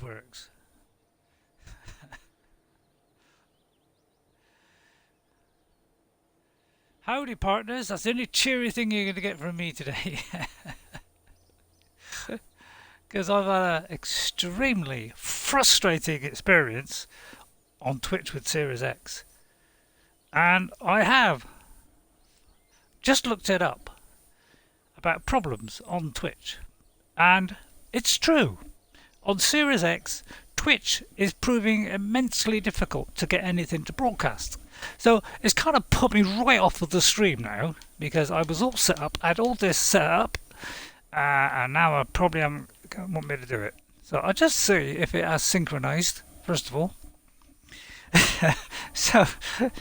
works. Howdy, partners. That's the only cheery thing you're going to get from me today. Because I've had an extremely frustrating experience on Twitch with Series X. And I have just looked it up about problems on Twitch. And it's true. On Series X, Twitch is proving immensely difficult to get anything to broadcast. So it's kind of put me right off of the stream now, because I was all set up, I had all this set up, and now I probably won't want me to do it. So I'll just see if it has synchronized, first of all. So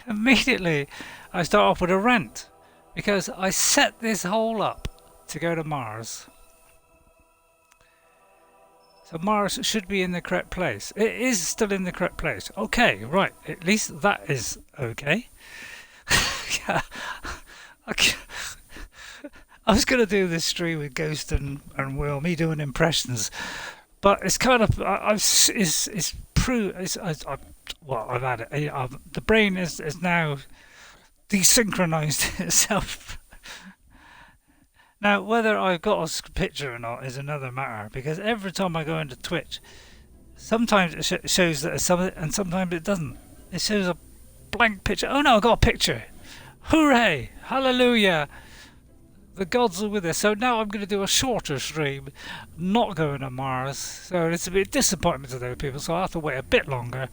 immediately I start off with a rant, because I set this whole up to go to Mars. So Mars should be in the correct place. It is still in the correct place. Okay, right. At least that is okay. Yeah. Okay. I was going to do this stream with Ghost and Will, me doing impressions, but it's kind of it's true. Well, I've had it. The brain is now desynchronized itself. Now, whether I've got a picture or not is another matter, because every time I go into Twitch, sometimes it shows that it's something, and sometimes it doesn't. It shows a blank picture. Oh no, I got a picture! Hooray! Hallelujah! The gods are with us. So now I'm going to do a shorter stream, not going to Mars. So it's a bit disappointment to those people, so I'll have to wait a bit longer.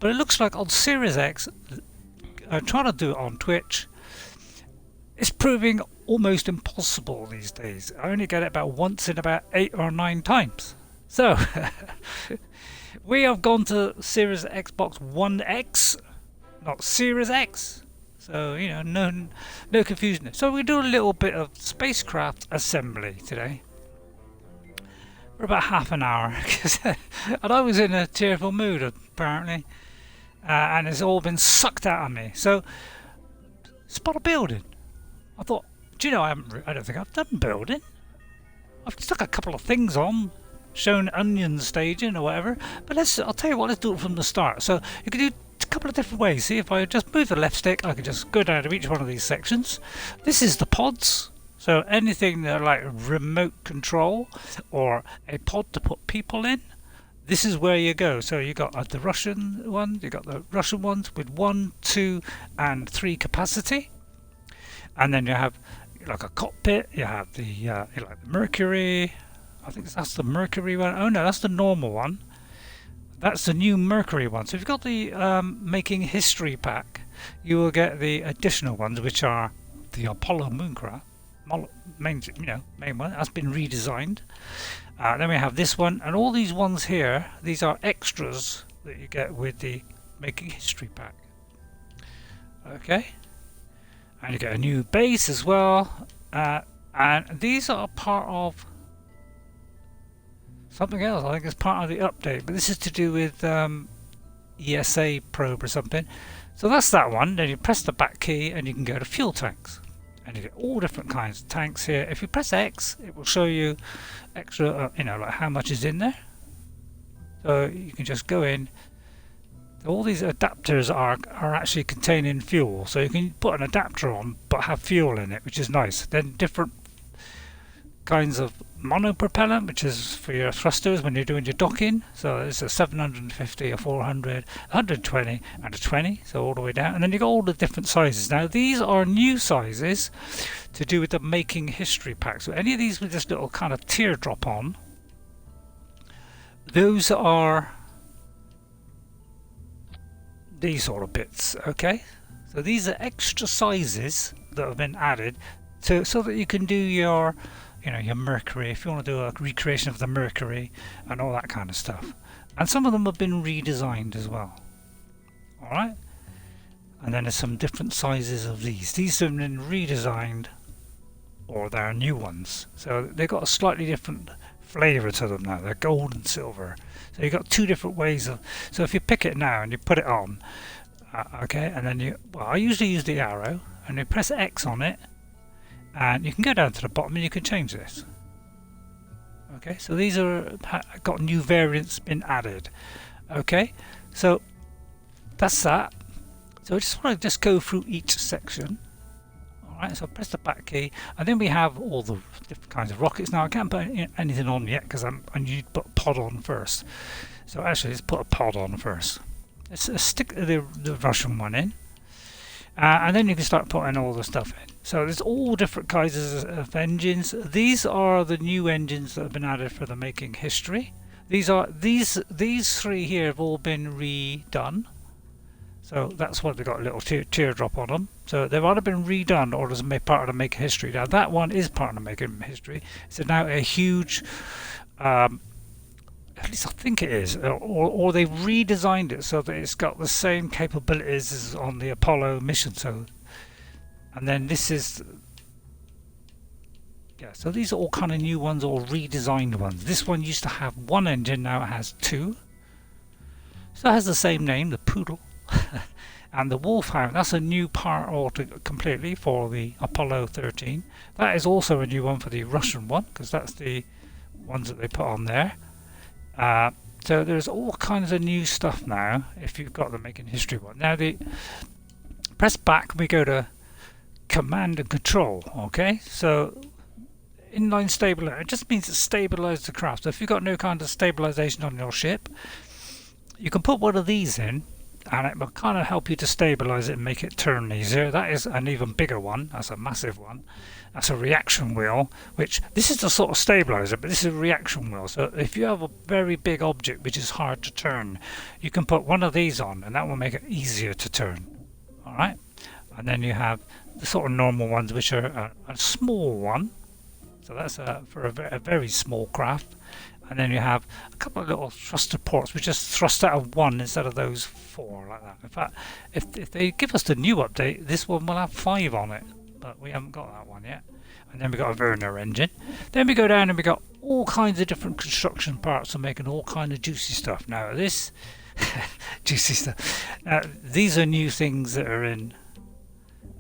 But it looks like on Series X, I'm trying to do it on Twitch. It's proving almost impossible these days. I only get it about once in about 8 or 9 times. So we have gone to Series Xbox One X, not Series X. So you know, no confusion. So we do a little bit of spacecraft assembly today for about half an hour, and I was in a cheerful mood apparently, and it's all been sucked out of me. So spot a building. I thought, do you know, I don't think I've done building. I've stuck a couple of things on, shown onion staging or whatever. But I'll tell you what, let's do it from the start. So you can do a couple of different ways. See, if I just move the left stick, I can just go down to each one of these sections. This is the pods. So anything that like remote control or a pod to put people in, this is where you go. So you got the Russian one, you got the Russian ones with 1, 2, and 3 capacity. And then you have like a cockpit, you have the like the Mercury, I think that's the Mercury one. Oh no, that's the normal one. That's the new Mercury one. So if you've got the Making History pack, you will get the additional ones, which are the Apollo mooncraft, main one, that's been redesigned. Then we have this one, and all these ones here, these are extras that you get with the Making History pack. Okay. And you get a new base as well, and these are part of something else. I think it's part of the update, but this is to do with ESA probe or something. So that's that one. Then you press the back key and you can go to fuel tanks, and you get all different kinds of tanks here. If you press X, it will show you extra, like how much is in there. So you can just go in. All these adapters are actually containing fuel, so you can put an adapter on but have fuel in it, which is nice. Then different kinds of monopropellant, which is for your thrusters when you're doing your docking. So it's a 750, a 400, 120 and a 20, so all the way down. And then you got all the different sizes. Now these are new sizes to do with the Making History pack. So any of these with this little kind of teardrop on, those are these sort of bits. Okay, so these are extra sizes that have been added to so that you can do your your Mercury, if you want to do a recreation of the Mercury and all that kind of stuff. And some of them have been redesigned as well. Alright, and then there's some different sizes of these have been redesigned, or they're new ones, so they've got a slightly different flavour to them now. They're gold and silver. So you've got two different ways of. So if you pick it now and you put it on, okay, and then I usually use the arrow, and you press X on it, and you can go down to the bottom and you can change this. Okay, so these are got new variants been added. Okay, so that's that. So I just want to just go through each section. Alright, so press the back key, and then we have all the different kinds of rockets. Now I can't put anything on yet because I need to put a pod on first. So actually let's put a pod on first. Let's stick the Russian one in. And then you can start putting all the stuff in. So there's all different kinds of engines. These are the new engines that have been added for the making history. These three here have all been redone. So that's why they've got a little teardrop on them. So they've either been redone or as part of the making history. Now that one is part of the making history. It's now a huge, at least I think it is, or they've redesigned it so that it's got the same capabilities as on the Apollo mission. So, and then this is, yeah. So these are all kind of new ones or redesigned ones. This one used to have one engine, now it has two. So it has the same name, the Poodle. And the Wolfhound, that's a new part completely for the Apollo 13. That is also a new one for the Russian one, because that's the ones that they put on there. So there's all kinds of new stuff now if you've got the making history one. Now the press back, we go to command and control. Okay, so inline stabilizer, it just means it stabilizes the craft. So if you've got no kind of stabilization on your ship, you can put one of these in, and it will kind of help you to stabilize it and make it turn easier. That is an even bigger one. That's a massive one. That's a reaction wheel, which this is the sort of stabilizer, but this is a reaction wheel. So if you have a very big object which is hard to turn, you can put one of these on and that will make it easier to turn. Alright, and then you have the sort of normal ones, which are a small one. So that's for a very small craft. And then you have a couple of little thruster ports which just thrust out of one instead of those four, like that. In fact, if they give us the new update, this one will have 5 on it, but we haven't got that one yet. And then we got a Werner engine. Then we go down and we got all kinds of different construction parts for making all kind of juicy stuff. Now this juicy stuff. Now these are new things that are in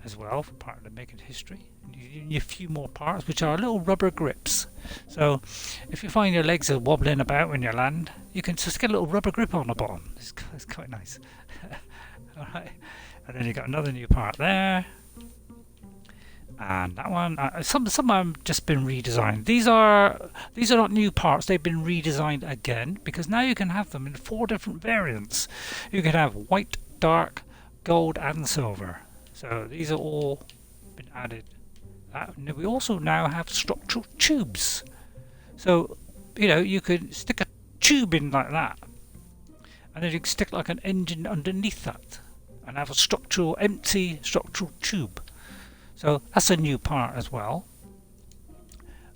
as well for part of the making history. You need a few more parts, which are little rubber grips. So if you find your legs are wobbling about when you land, you can just get a little rubber grip on the bottom. It's quite nice. Alright, and then you got another new part there, and that one. Some of them just been redesigned. These are not new parts. They've been redesigned again because now you can have them in 4 different variants. You can have white, dark, gold, and silver. So these are all been added. We also now have structural tubes. So, you know, you could stick a tube in like that, and then you can stick like an engine underneath that, and have a empty structural tube. So that's a new part as well.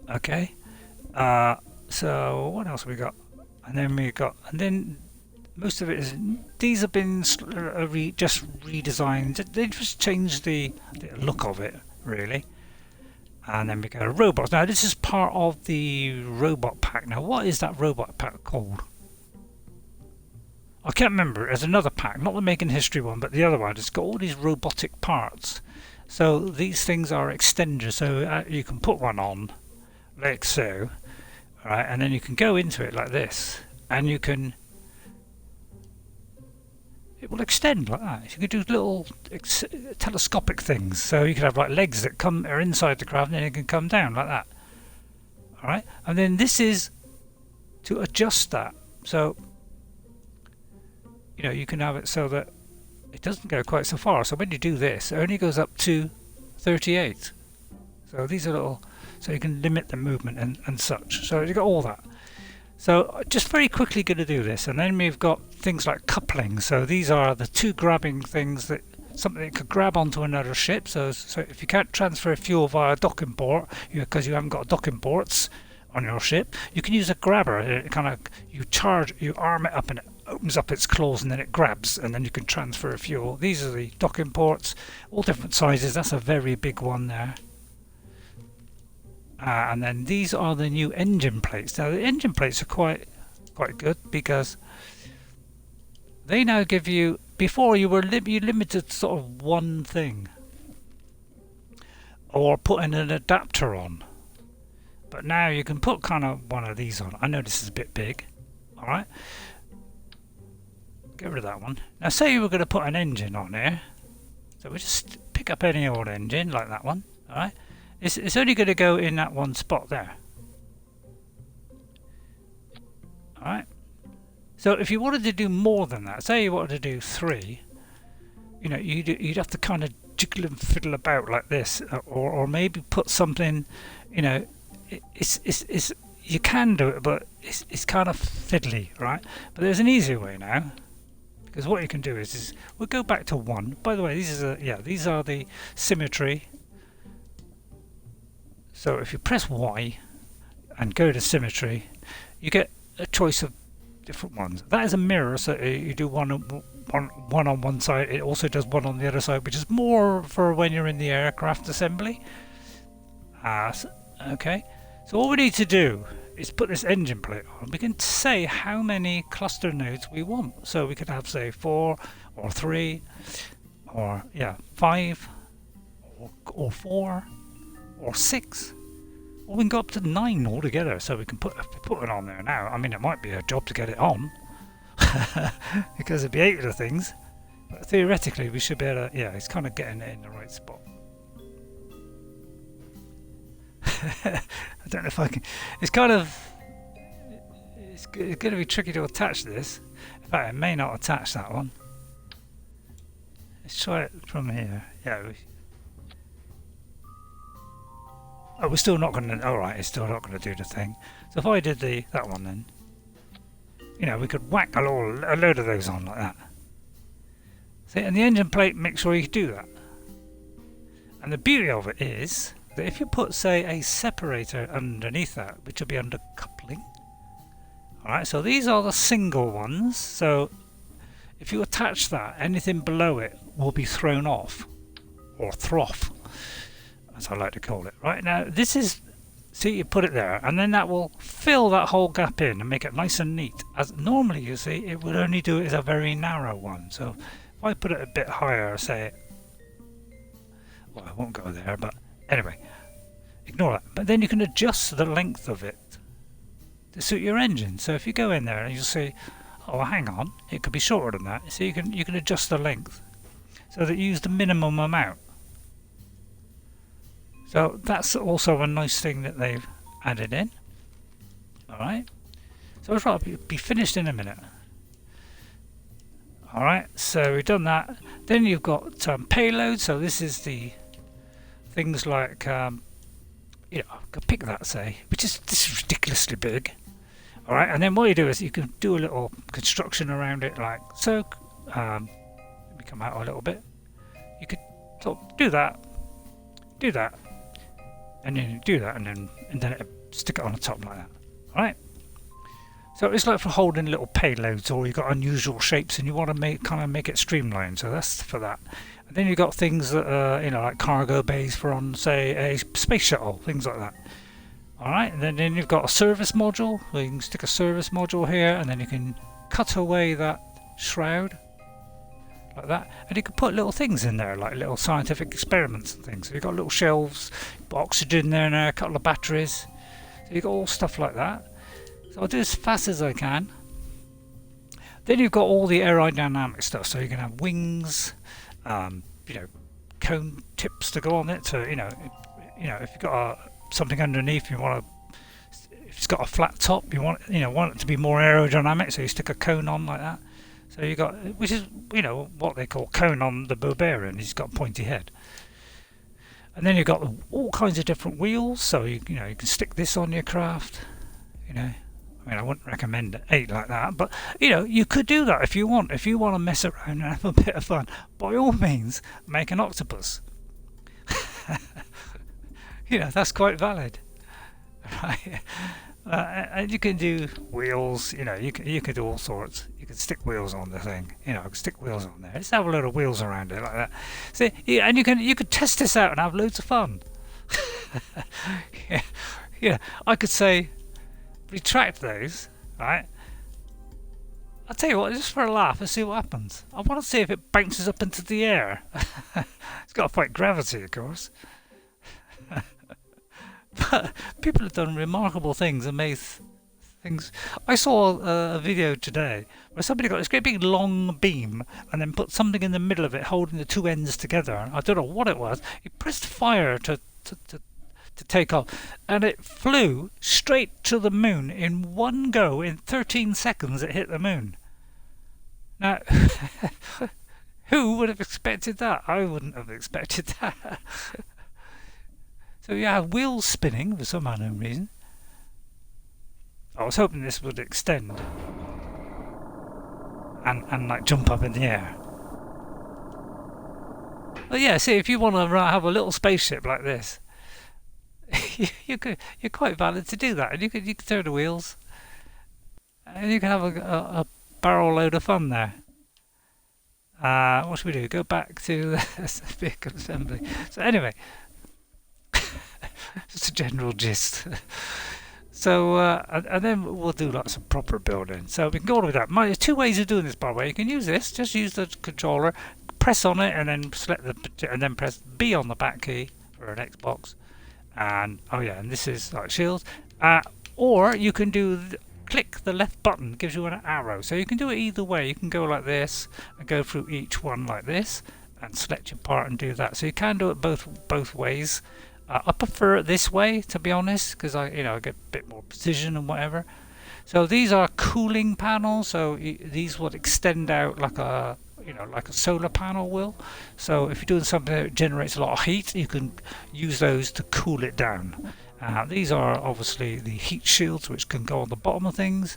Okay. So what else have we got? And then most of it is, these have been just redesigned. They just changed the look of it, really. And then we go to robots. Now this is part of the robot pack. Now what is that robot pack called? I can't remember. There's another pack, not the making history one, but the other one. It's got all these robotic parts. So these things are extenders. So you can put one on, like so, right? And then you can go into it like this, and you can. It will extend like that. You can do little telescopic things. So you can have like legs that are inside the craft, and then it can come down like that. All right, and then this is to adjust that. So you know you can have it so that it doesn't go quite so far. So when you do this, it only goes up to 38. So these are little, so you can limit the movement and such. So you've got all that. So just very quickly going to do this, and then we've got things like coupling. So these are the 2 grabbing things, that something that could grab onto another ship. So if you can't transfer fuel via docking port because you haven't got docking ports on your ship, you can use a grabber. It kind of you arm it up and it opens up its claws, and then it grabs, and then you can transfer fuel. These are the docking ports, all different sizes. That's a very big one there. And then these are the new engine plates. Now the engine plates are quite good because they now give you, before you were limited to sort of one thing or putting an adapter on, But now you can put kind of one of these on. I know this is a bit big. All right. Get rid of that one. Now say you were going to put an engine on here. So we just pick up any old engine like that one. All right. It's only going to go in that one spot there. All right. So if you wanted to do more than that, say you wanted to do 3, you know, you'd have to kind of jiggle and fiddle about like this, or maybe put something, you know, it's you can do it, but it's kind of fiddly, right? But there's an easier way now, because what you can do is we'll go back to 1. By the way, these are the symmetry. So if you press Y and go to symmetry, you get a choice of different ones. That is a mirror, so you do one on one side. It also does one on the other side, which is more for when you're in the aircraft assembly. Okay, so all we need to do is put this engine plate on. We can say how many cluster nodes we want. So we could have, say, 4 or 3 or 5 or 4 or 6. Or we can go up to 9 altogether, so we can put it on there now. I mean, it might be a job to get it on, because it'd be 8 of the things. But theoretically, we should be able to, it's kind of getting it in the right spot. I don't know if I can, it's going to be tricky to attach this. In fact, it may not attach that one. Let's try it from here. Oh, we're still not going to. Alright, it's still not going to do the thing. So if I did that one, then, you know, we could whack a load of those on like that. See, and the engine plate, make sure you do that. And the beauty of it is that if you put, say, a separator underneath that, which will be under coupling. Alright, so these are the single ones. So if you attach that, anything below it will be thrown off, or throff, as I like to call it. Right, now this is, see, you put it there, and then that will fill that whole gap in and make it nice and neat. As normally, you see, it would only do it as a very narrow one. So if I put it a bit higher, say, well, I won't go there, but anyway, ignore that. But then you can adjust the length of it to suit your engine. So if you go in there and you'll see, oh, hang on, it could be shorter than that. So you can adjust the length so that you use the minimum amount. So that's also a nice thing that they've added in. Alright, so it's right, be finished in a minute. Alright, so we've done that. Then you've got payload. So this is the things like, you know, I could pick that, say, this is ridiculously big. Alright, and then what you do is you can do a little construction around it like so. Let me come out a little bit. You could sort of do that, and then you do that, and then stick it on the top like that. Alright. So it's like for holding little payloads, or you've got unusual shapes and you want to make it streamlined. So that's for that. And then you've got things that you know, like cargo bays for on, say, a space shuttle, things like that. Alright, and then you've got a service module, so you can stick a service module here, and then you can cut away that shroud like that, and you can put little things in there, like little scientific experiments and things. So you've got little shelves, put oxygen there and there, a couple of batteries. So you've got all stuff like that. So I'll do as fast as I can. Then you've got all the aerodynamic stuff, so you can have wings, you know, cone tips to go on it. So you know, if you've got something underneath, you want to. If it's got a flat top, you want it to be more aerodynamic, so you stick a cone on like that. So you got, which is, you know, what they call cone on the Bobarian. He's got a pointy head. And then you've got all kinds of different wheels. So you can stick this on your craft. You know, I mean, I wouldn't recommend 8 like that, but you know, you could do that if you want. If you want to mess around and have a bit of fun, by all means, make an octopus. You know, that's quite valid, right? And you can do wheels. You know, you can do all sorts. You can stick wheels on the thing. You know, stick wheels on there. Just have a load of wheels around it like that. See, yeah, and you could test this out and have loads of fun. Yeah, I could say retract those, right? I'll tell you what, just for a laugh, and see what happens. I want to see if it bounces up into the air. It's got to fight gravity, of course. But people have done remarkable things, amazing things. I saw a video today where somebody got this great big long beam and then put something in the middle of it, holding the two ends together. I don't know what it was. He pressed fire to take off, and it flew straight to the moon in one go. In 13 seconds, it hit the moon. Now, who would have expected that? I wouldn't have expected that. So you have wheels spinning for some unknown reason. I was hoping this would extend and like jump up in the air. But yeah, see, if you want to have a little spaceship like this, you're quite valid to do that, and you can turn the wheels, and you can have a barrel load of fun there. What should we do? Go back to the vehicle assembly. So anyway, just a general gist. So and then we'll do lots of proper building. So we can go on with that. There's two ways of doing this, by the way. You can use this. Just use the controller, press on it, and then select and then press B on the back key for an Xbox. And oh yeah, and this is like shields. Or you can do click the left button, gives you an arrow. So you can do it either way. You can go like this and go through each one like this and select your part and do that. So you can do it both ways. I prefer it this way, to be honest, because I get a bit more precision and whatever. So these are cooling panels. So these would extend out like a solar panel will. So if you're doing something that generates a lot of heat, you can use those to cool it down. These are obviously the heat shields, which can go on the bottom of things.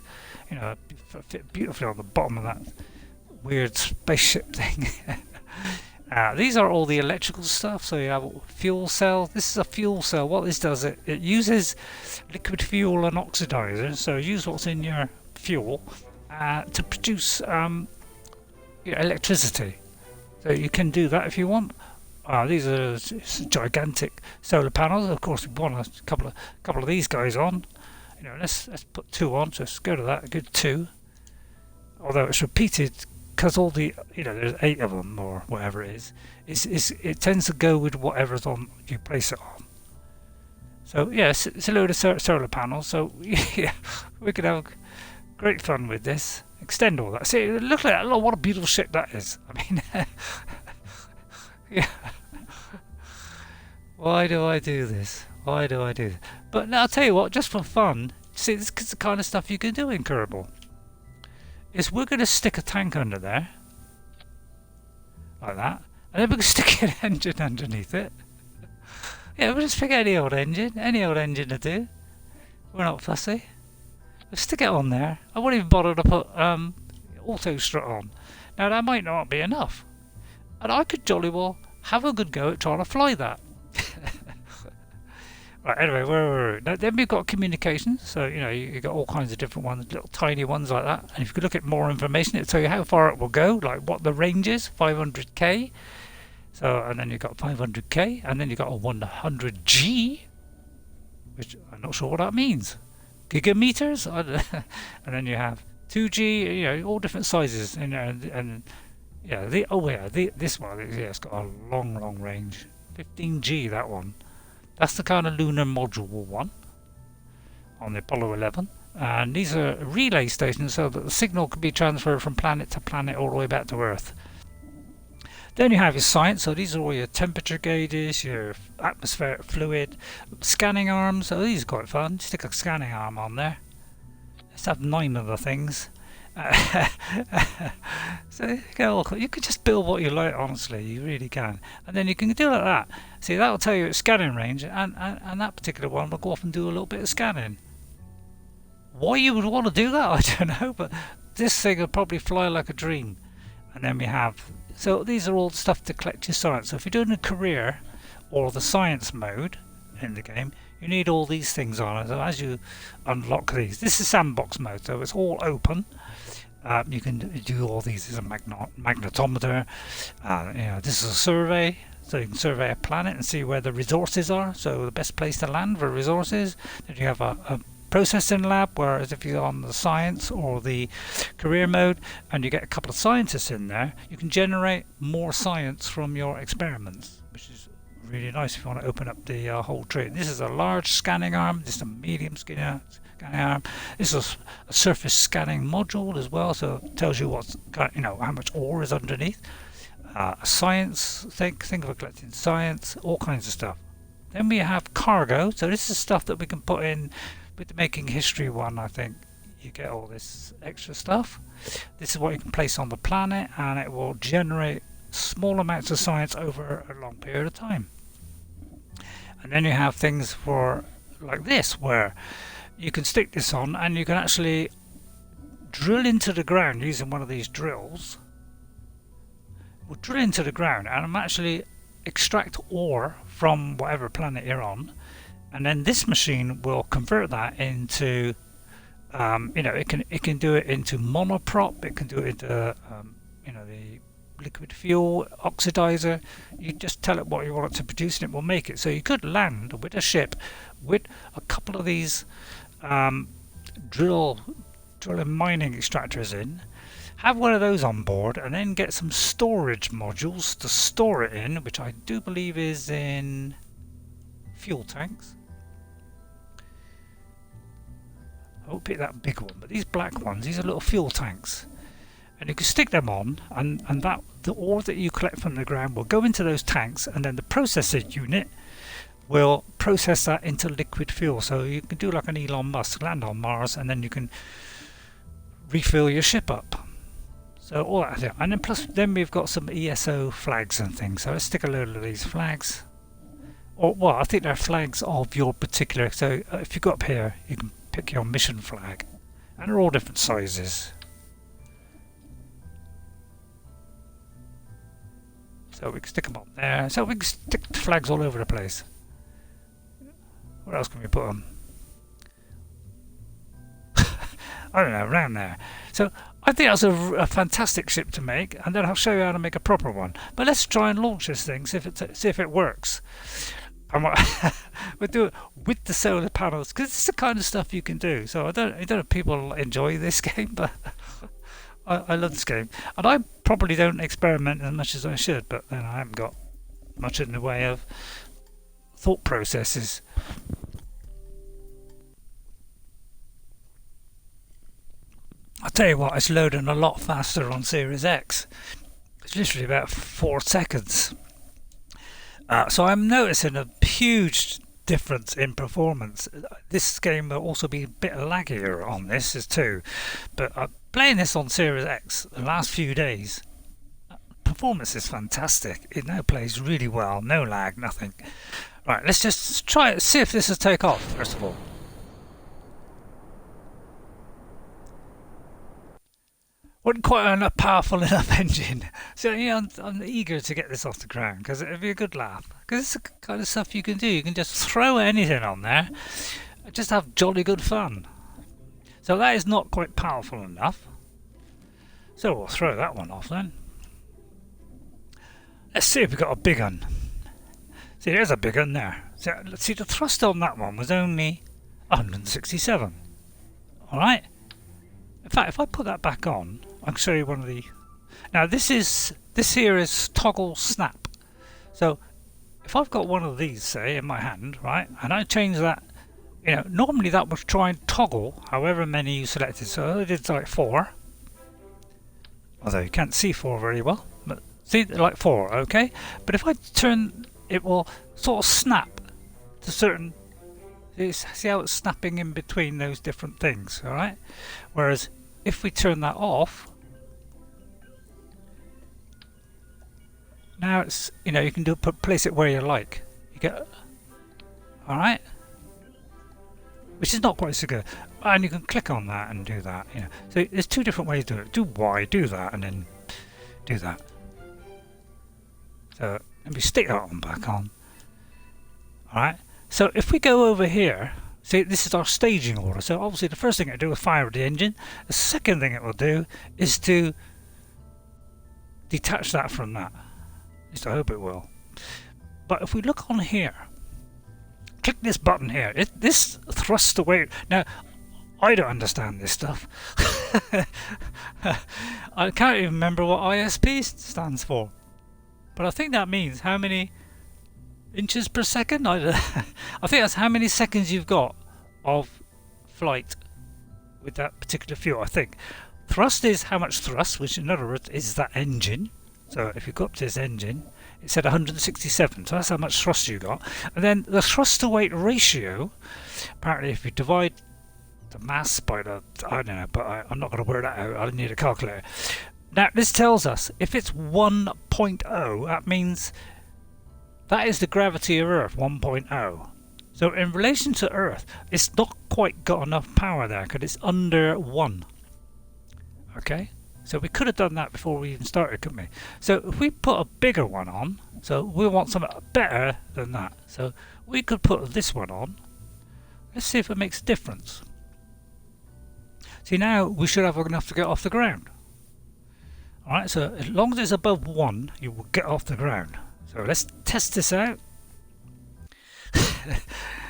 Fit beautifully on the bottom of that weird spaceship thing. These are all the electrical stuff. So you have a fuel cell. This is a fuel cell. What this does, it uses liquid fuel and oxidizer. So use what's in your fuel to produce electricity. So you can do that if you want. These are gigantic solar panels. Of course, we want a couple of these guys on. Let's put 2 on. Just go to that. A good 2. Although it's repeated because all the there's 8 of them or whatever it is. It tends to go with whatever's on you place it on. So yeah, it's a load of solar panels. So yeah, we could have great fun with this. Extend all that. See, look at that. Look, what a beautiful ship that is. I mean, yeah. Why do I do this? Why do I do this? But now I'll tell you what, just for fun, see, this is the kind of stuff you can do in Kerbal. Is we're going to stick a tank under there, like that, and then we're going to stick an engine underneath it. Yeah, we'll just pick any old engine to do. We're not fussy. We'll stick it on there. I won't even bother to put auto strut on. Now that might not be enough, and I could jolly well have a good go at trying to fly that. Right, anyway, where were we? Now, then we've got communications. So you got all kinds of different ones, little tiny ones like that. And if you could look at more information, it'll tell you how far it will go, like what the range is, 500k. So and then you've got 500k, and then you've got a 100g, which I'm not sure what that means. Gigameters, and then you have 2G, all different sizes, and yeah, this one, it's got a long range, 15G, that one. That's the kind of lunar module one on the Apollo 11, and these are relay stations so that the signal can be transferred from planet to planet all the way back to Earth. Then you have your science, so these are all your temperature gauges, your atmospheric fluid, scanning arms. So these are quite fun. Stick a scanning arm on there. Let's have 9 of the things. So you can just build what you like, honestly, you really can. And then you can do like that. See, that will tell you its scanning range, and that particular one will go off and do a little bit of scanning. Why you would want to do that, I don't know, but this thing will probably fly like a dream. And then we have, so these are all stuff to collect your science. So if you're doing a career or the science mode in the game, you need all these things on. So as you unlock these, this is sandbox mode, so it's all open. You can do all these. There's a magnetometer. This is a survey, so you can survey a planet and see where the resources are. So the best place to land for resources. Then you have a processing lab, whereas if you're on the science or the career mode and you get a couple of scientists in there, you can generate more science from your experiments, which is really nice if you want to open up the whole tree. This is a large scanning arm. This is a medium scanning arm. This is a surface scanning module as well, so it tells you what's, you know, how much ore is underneath. Science, think of it collecting science, all kinds of stuff. Then we have cargo. So this is stuff that we can put in with the making history one. I think you get all this extra stuff. This is what you can place on the planet, and it will generate small amounts of science over a long period of time. And then you have things for like this, where you can stick this on and you can actually drill into the ground using one of these drills. We'll drill into the ground and actually extract ore from whatever planet you're on, and then this machine will convert that into you know, it can do it into monoprop, it can do it into you know, the liquid fuel oxidizer. You just tell it what you want it to produce and it will make it. So you could land with a ship with a couple of these drill and mining extractors in, have one of those on board, and then get some storage modules to store it in, which I do believe is in fuel tanks. I won't pick that big one, but these black ones, these are little fuel tanks. And you can stick them on, and that the ore that you collect from the ground will go into those tanks, and then the processor unit will process that into liquid fuel. So you can do like an Elon Musk, land on Mars, and then you can refill your ship up. So all that, and then plus then we've got some ESO flags and things. So let's stick a load of these flags. Or well, I think they're flags of your particular. So if you go up here, you can pick your mission flag, and they're all different sizes. So we can stick them on there. So we can stick flags all over the place. What else can we put on? I don't know, around there. So I think that's a fantastic ship to make, and then I'll show you how to make a proper one. But let's try and launch this thing, see if it works. And we'll do it with the solar panels, because it's the kind of stuff you can do. So I don't know if people enjoy this game, but I love this game. And I probably don't experiment as much as I should, but then I haven't got much in the way of thought processes. I'll tell you what, it's loading a lot faster on Series X. It's literally about 4 seconds. So I'm noticing a huge difference in performance. This game will also be a bit laggier on this too, but I'm playing this on Series X the last few days. Performance is fantastic. It now plays really well, no lag, nothing. Right, let's just try it, see if this will take off first of all. Wasn't quite a powerful enough engine, so yeah, I'm eager to get this off the ground because it'll be a good laugh. Because it's the kind of stuff you can do. You can just throw anything on there, and just have jolly good fun. So that is not quite powerful enough. So we'll throw that one off then. Let's see if we've got a big one. See, there's a big one there. So let's see, the thrust on that one was only 167. All right. In fact, if I put that back on, I can show you one of the. Now this here is toggle snap. So if I've got one of these, say, in my hand, right, and I change that, you know, normally that would try and toggle however many you selected. So I did like 4. Although you can't see 4 very well, but see, like 4, okay. But if I turn, it will sort of snap to certain. See how it's snapping in between those different things, all right? Whereas if we turn that off, now it's, you know, you can place it where you like. You get, all right, which is not quite so good. And you can click on that and do that. You know, so there's 2 different ways to do it. Do Y, do that, and then do that. So let me stick that one back on. All right. So if we go over here, see, this is our staging order. So obviously the first thing it will do is fire the engine. The second thing it will do is to detach that from that. At least I hope it will. But if we look on here, click this button here. This thrusts away. Now, I don't understand this stuff. I can't even remember what ISP stands for. But I think that means how many inches per second. I think that's how many seconds you've got of flight with that particular fuel. I think thrust is how much thrust, which in other words is that engine. So if you go up to this engine, it said 167, so that's how much thrust you got. And then the thrust to weight ratio, apparently if you divide the mass by the, I don't know, but I'm not going to work that out, I need a calculator. Now this tells us if it's 1.0, that means that is the gravity of Earth, 1.0. So in relation to Earth, it's not quite got enough power there because it's under 1. Okay? So we could have done that before we even started, couldn't we? So if we put a bigger one on, so we want something better than that. So we could put this one on. Let's see if it makes a difference. See, now we should have enough to get off the ground. Alright, so as long as it's above 1, you will get off the ground. So let's test this out.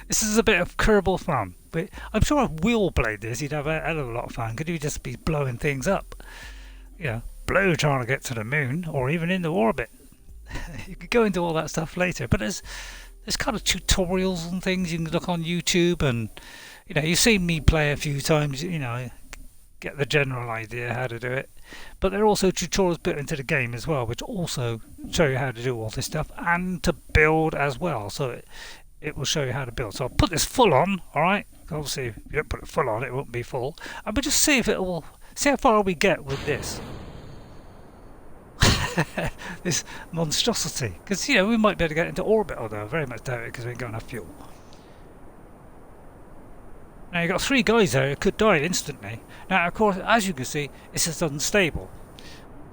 This is a bit of Kerbal fun, but I'm sure if Will played this, he'd have a hell of a lot of fun. Could he just be blowing things up? You know, blow trying to get to the moon, or even into orbit. You could go into all that stuff later, but there's kind of tutorials and things you can look on YouTube, and you know, you've seen me play a few times, you know, get the general idea how to do it. But there are also tutorials built into the game as well, which also show you how to do all this stuff and to build as well. So it will show you how to build. So I'll put this full on, alright? Obviously if you don't put it full on, it won't be full. And we'll just see if it will, see how far we get with this. This monstrosity. Because, you know, we might be able to get into orbit, although I very much doubt it because we ain't got enough fuel. Now you've got 3 guys there who could die instantly. Now of course, as you can see, it's just unstable.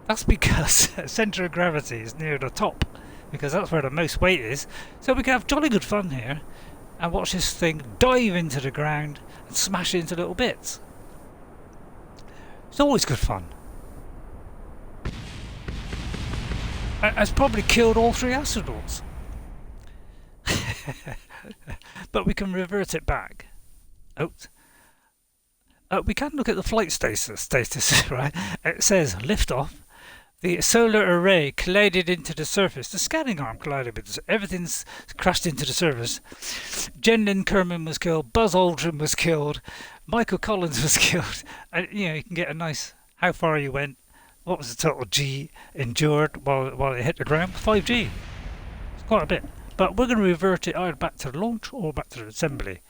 That's because centre of gravity is near the top, because that's where the most weight is. So we can have jolly good fun here and watch this thing dive into the ground and smash it into little bits. It's always good fun. It's probably killed all 3 astronauts. But we can revert it back. Oh. We can look at the flight status, right? It says liftoff. The solar array collided into the surface. The scanning arm collided with everything's crashed into the surface. Jen Lynn Kerman was killed. Buzz Aldrin was killed. Michael Collins was killed. And you know, you can get a nice how far you went. What was the total G endured while it hit the ground? 5G. It's quite a bit. But we're going to revert it either back to the launch or back to the assembly,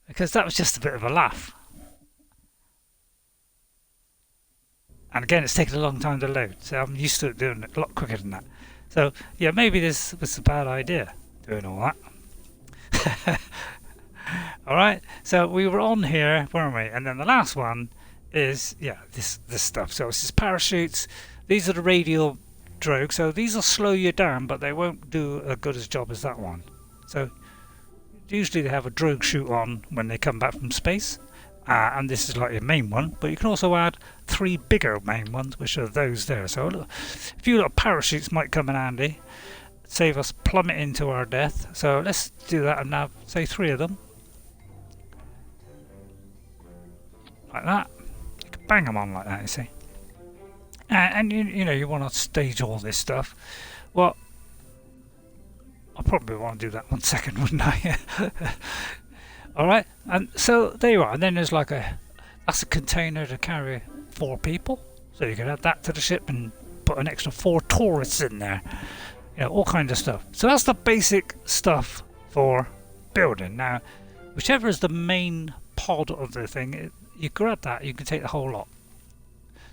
because that was just a bit of a laugh. And again, it's taken a long time to load, so I'm used to it doing it a lot quicker than that. So yeah, maybe this was a bad idea, doing all that. Alright, so we were on here, weren't we? And then the last one is, yeah, this stuff. So this is parachutes. These are the radial drogue, so these will slow you down, but they won't do as good a job as that one. So usually they have a drogue chute on when they come back from space. And this is like your main one, but you can also add 3 bigger main ones, which are those there. So a few little parachutes might come in handy, save us plummeting to our death. So let's do that and have, say, 3 of them. Like that. You can bang them on like that, you see. And you know, you want to stage all this stuff. Well, I probably want to do that 1 second, wouldn't I? Alright, and so there you are. And then there's like that's a container to carry 4 people. So you can add that to the ship and put an extra 4 tourists in there. You know, all kinds of stuff. So that's the basic stuff for building. Now, whichever is the main pod of the thing, you grab that, you can take the whole lot.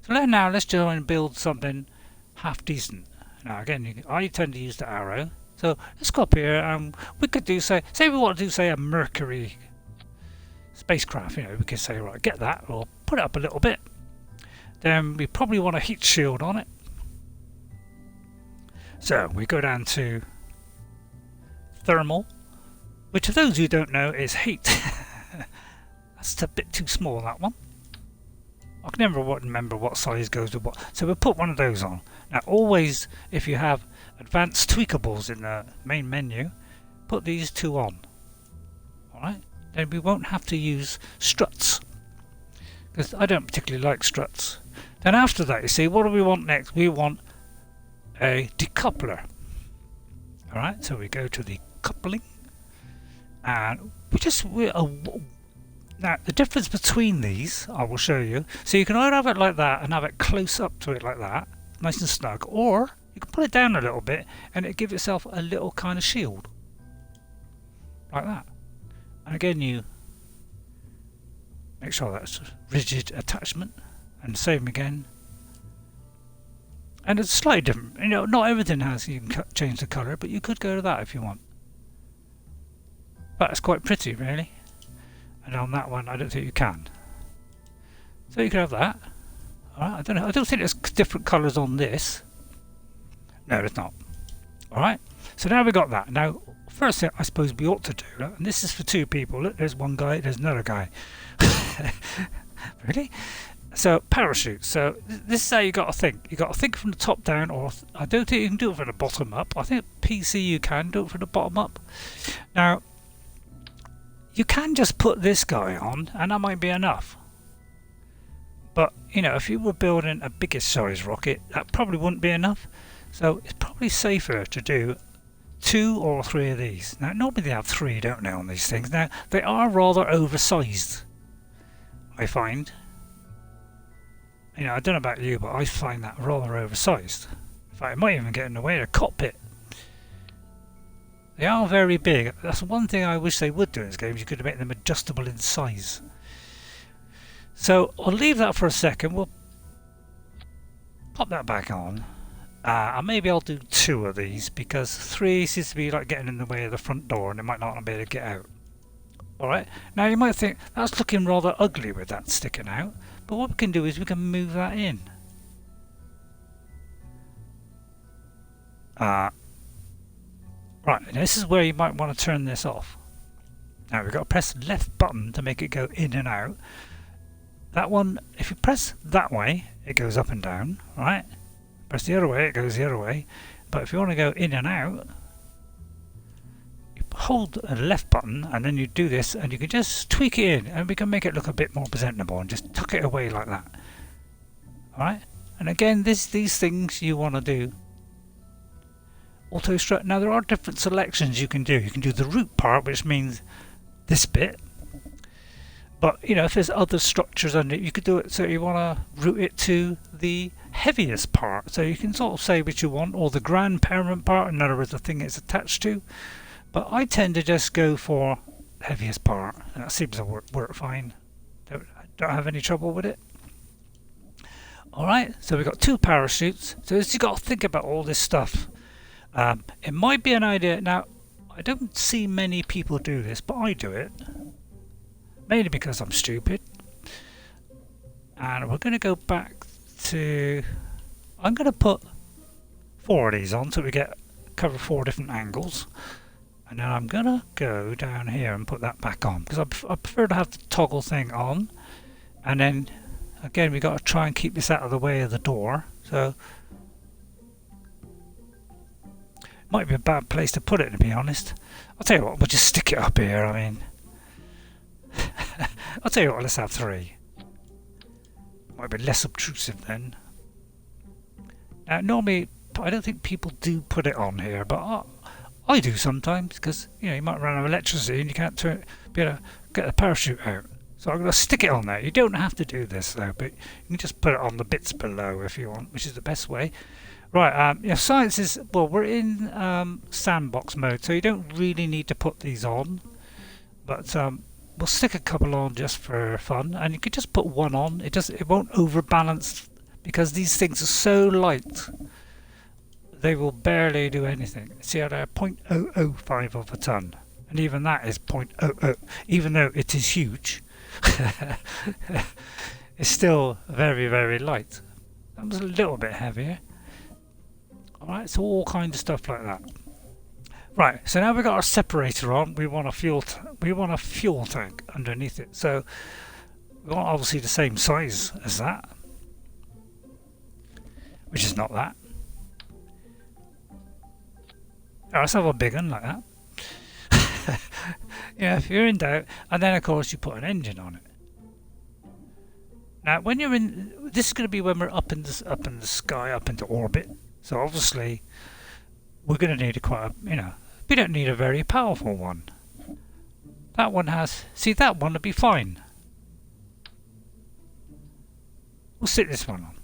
So now let's try and build something half decent. Now again, I tend to use the arrow. So let's go up here and we could do, say we want to do, say, a Mercury spacecraft. You know, we could say, right, get that, or put it up a little bit. Then we probably want a heat shield on it. So we go down to thermal, which for those who don't know is heat. That's a bit too small, that one. I can never remember what size goes with what. So we'll put one of those on. Now always, if you have advanced tweakables in the main menu, put these 2 on. Alright? Then we won't have to use struts, because I don't particularly like struts. Then after that, you see, what do we want next? We want a decoupler. Alright, so we go to the coupling, and now the difference between these I will show you. So you can either have it like that and have it close up to it like that, nice and snug, or you can put it down a little bit and it gives itself a little kind of shield like that. And again, you make sure that's rigid attachment and save them again. And it's slightly different. You know, not everything has, you can change the colour, but you could go to that if you want. But it's quite pretty, really. And on that one, I don't think you can. So you can have that. Alright, I don't know. I don't think there's different colours on this. No, there's not. Alright, so now we've got that. Now, first thing I suppose we ought to do, and this is for two people. Look, there's one guy, there's another guy. Really? So, parachute. So, this is how you got to think. You got to think from the top down, or I don't think you can do it from the bottom up. I think PC you can do it from the bottom up. Now, you can just put this guy on, and that might be enough. But, you know, if you were building a biggest size rocket, that probably wouldn't be enough. So, it's probably safer to do 2 or 3 of these. Now, normally they have 3, don't they, on these things. Now, they are rather oversized, I find. You know, I don't know about you, but I find that rather oversized. In fact, it might even get in the way of the cockpit. They are very big. That's one thing I wish they would do in this game. You could make them adjustable in size. So I'll leave that for a second. We'll pop that back on. And maybe I'll do 2 of these, because 3 seems to be like getting in the way of the front door and it might not be able to get out. Alright, now you might think that's looking rather ugly with that sticking out, but what we can do is we can move that in. Right, and this is where you might want to turn this off. Now we've got to press the left button to make it go in and out. That one, if you press that way, it goes up and down, right? Press the other way, it goes the other way. But if you want to go in and out, you hold the left button and then you do this and you can just tweak it in and we can make it look a bit more presentable and just tuck it away like that. Alright? And again, these things you want to do auto strut. Now there are different selections you can do. You can do the root part, which means this bit. But you know, if there's other structures under it, you could do it so you want to route it to the heaviest part. So you can sort of say what you want, or the grandparent part, in other words, the thing it's attached to. But I tend to just go for the heaviest part. That seems to work fine. Don't have any trouble with it. Alright, so we've got 2 parachutes. So you've got to think about all this stuff. It might be an idea. Now, I don't see many people do this, but I do it. Mainly because I'm stupid. And we're going to go back to... I'm going to put 4 of these on so we cover 4 different angles. And then I'm going to go down here and put that back on. Because I prefer to have the toggle thing on. And then, again, we've got to try and keep this out of the way of the door. So... might be a bad place to put it, to be honest. I'll tell you what, we'll just stick it up here. I mean, I'll tell you what, let's have 3. Might be less obtrusive then. Now, normally, I don't think people do put it on here, but I do sometimes, because you know you might run out of electricity and you can't be able to get the parachute out. So I'm going to stick it on there. You don't have to do this though, but you can just put it on the bits below if you want, which is the best way. Right, yeah, science is, well, we're in sandbox mode, so you don't really need to put these on. But we'll stick a couple on just for fun, and you could just put 1 on. It won't overbalance, because these things are so light. They will barely do anything. See how they're 0.005 of a ton. And even that is 0.00, even though it is huge. It's still very, very light. That was a little bit heavier. Alright, so all kinds of stuff like that. Right, so now we've got our separator on. We want a fuel tank underneath it. So we want obviously the same size as that, which is not that. Oh, let's have a big one like that. Yeah, if you're in doubt, and then of course you put an engine on it. Now, when you're in, this is going to be when we're up in the sky, up into orbit. So obviously, we're going to need quite a We don't need a very powerful one. That one has... See, that one would be fine. We'll stick this one on.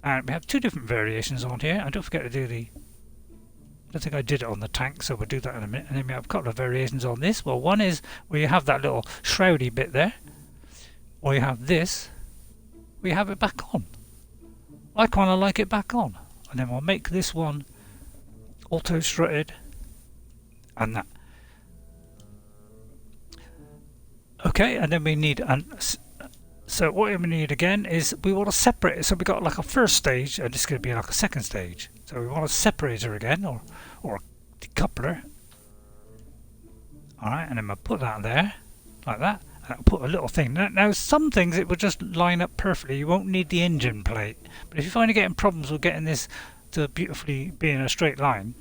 And we have two different variations on here. And don't forget to do the... I don't think I did it on the tank, so we'll do that in a minute. And then we have a couple of variations on this. Well, one is where you have that little shroudy bit there. Or you have this. We have it back on. I kind of like it back on. And then we'll make this one auto strutted. And that. Okay, and then we need... So what we need again is we want to separate it. So we've got like a first stage and this is going to be like a second stage. So we want a separator again or a decoupler. Alright, and then we'll put that there like that. And I'll put a little thing. Now some things it will just line up perfectly. You won't need the engine plate. But if you find you're getting problems with getting this to beautifully be in a straight line,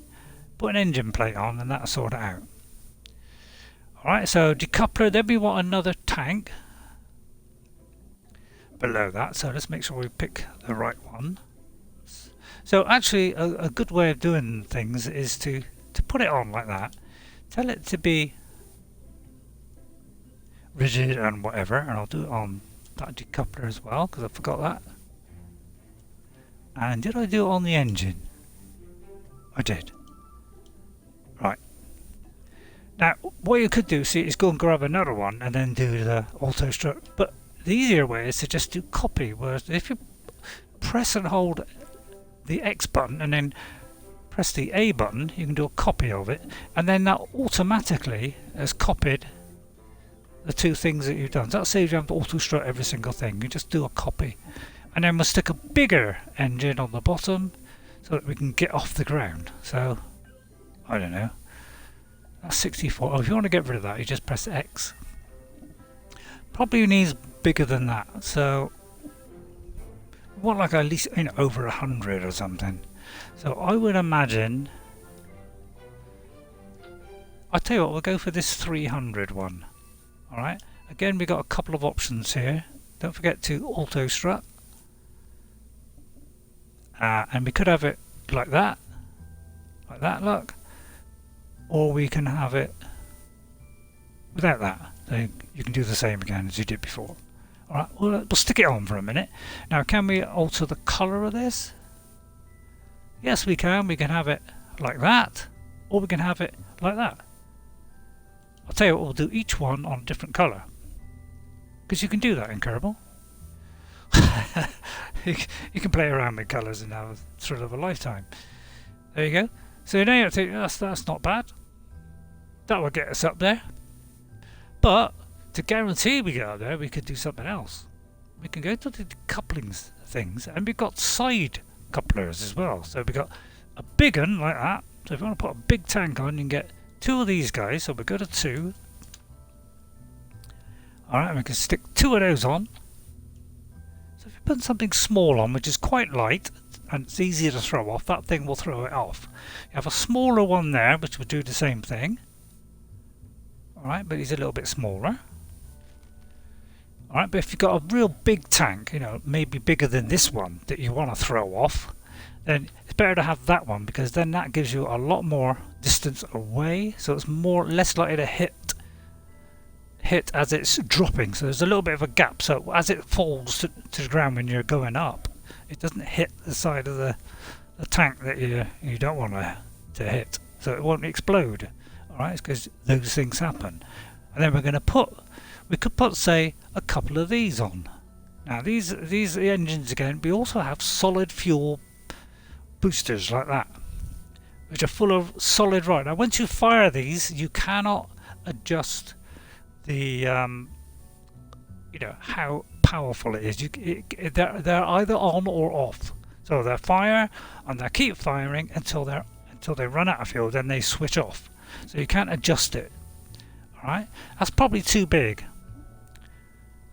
put an engine plate on and that'll sort it out. Alright, so decoupler, then we want another tank below that, so let's make sure we pick the right one. So actually a good way of doing things is to put it on like that, tell it to be rigid and whatever, and I'll do it on that decoupler as well because I forgot that. And did I do it on the engine? I did. Right. Now what you could do, see, is go and grab another one and then do the auto strut, but the easier way is to just do copy, whereas if you press and hold the X button and then press the A button, you can do a copy of it, and then that automatically has copied the two things that you've done. So that saves you having to auto strut every single thing. You just do a copy. And then we'll stick a bigger engine on the bottom so that we can get off the ground. So, I don't know. That's 64. Oh, if you want to get rid of that, you just press X. Probably needs bigger than that, so we want like at least over 100 or something. So I would imagine, I'll tell you what, we'll go for this 300 one. Alright, again we got a couple of options here. Don't forget to auto strut, and we could have it like that look, or we can have it without that. So you can do the same again as you did before. Alright, we'll stick it on for a minute. Now can we alter the colour of this? Yes we can. We can have it like that, or we can have it like that. I'll tell you what, we'll do each one on a different colour. Because you can do that in Kerbal. you can play around with colours and have a thrill of a lifetime. There you go. So now you think that's not bad. That will get us up there. But to guarantee we get up there, we could do something else. We can go to the couplings things, and we've got side couplers as well. So we've got a big one like that. So if you want to put a big tank on, you can get two of these guys. So we go to two. Alright, we can stick two of those on. So if you put something small on, which is quite light, and it's easier to throw off, that thing will throw it off. You have a smaller one there, which will do the same thing. Alright, but he's a little bit smaller. Alright, but if you've got a real big tank, maybe bigger than this one that you want to throw off, then it's better to have that one, because then that gives you a lot more distance away, so it's less likely to hit as it's dropping. So there's a little bit of a gap, so as it falls to the ground when you're going up, it doesn't hit the side of the tank that you don't want to hit, so it won't explode. Alright, because those things happen. And then we're going to we could put, say, a couple of these on. Now these engines again, we also have solid fuel boosters like that, which are full of solid right. Now once you fire these, you cannot adjust the how powerful it is. They're either on or off. So they fire and they keep firing until they run out of fuel, then they switch off. So you can't adjust it. Alright, that's probably too big.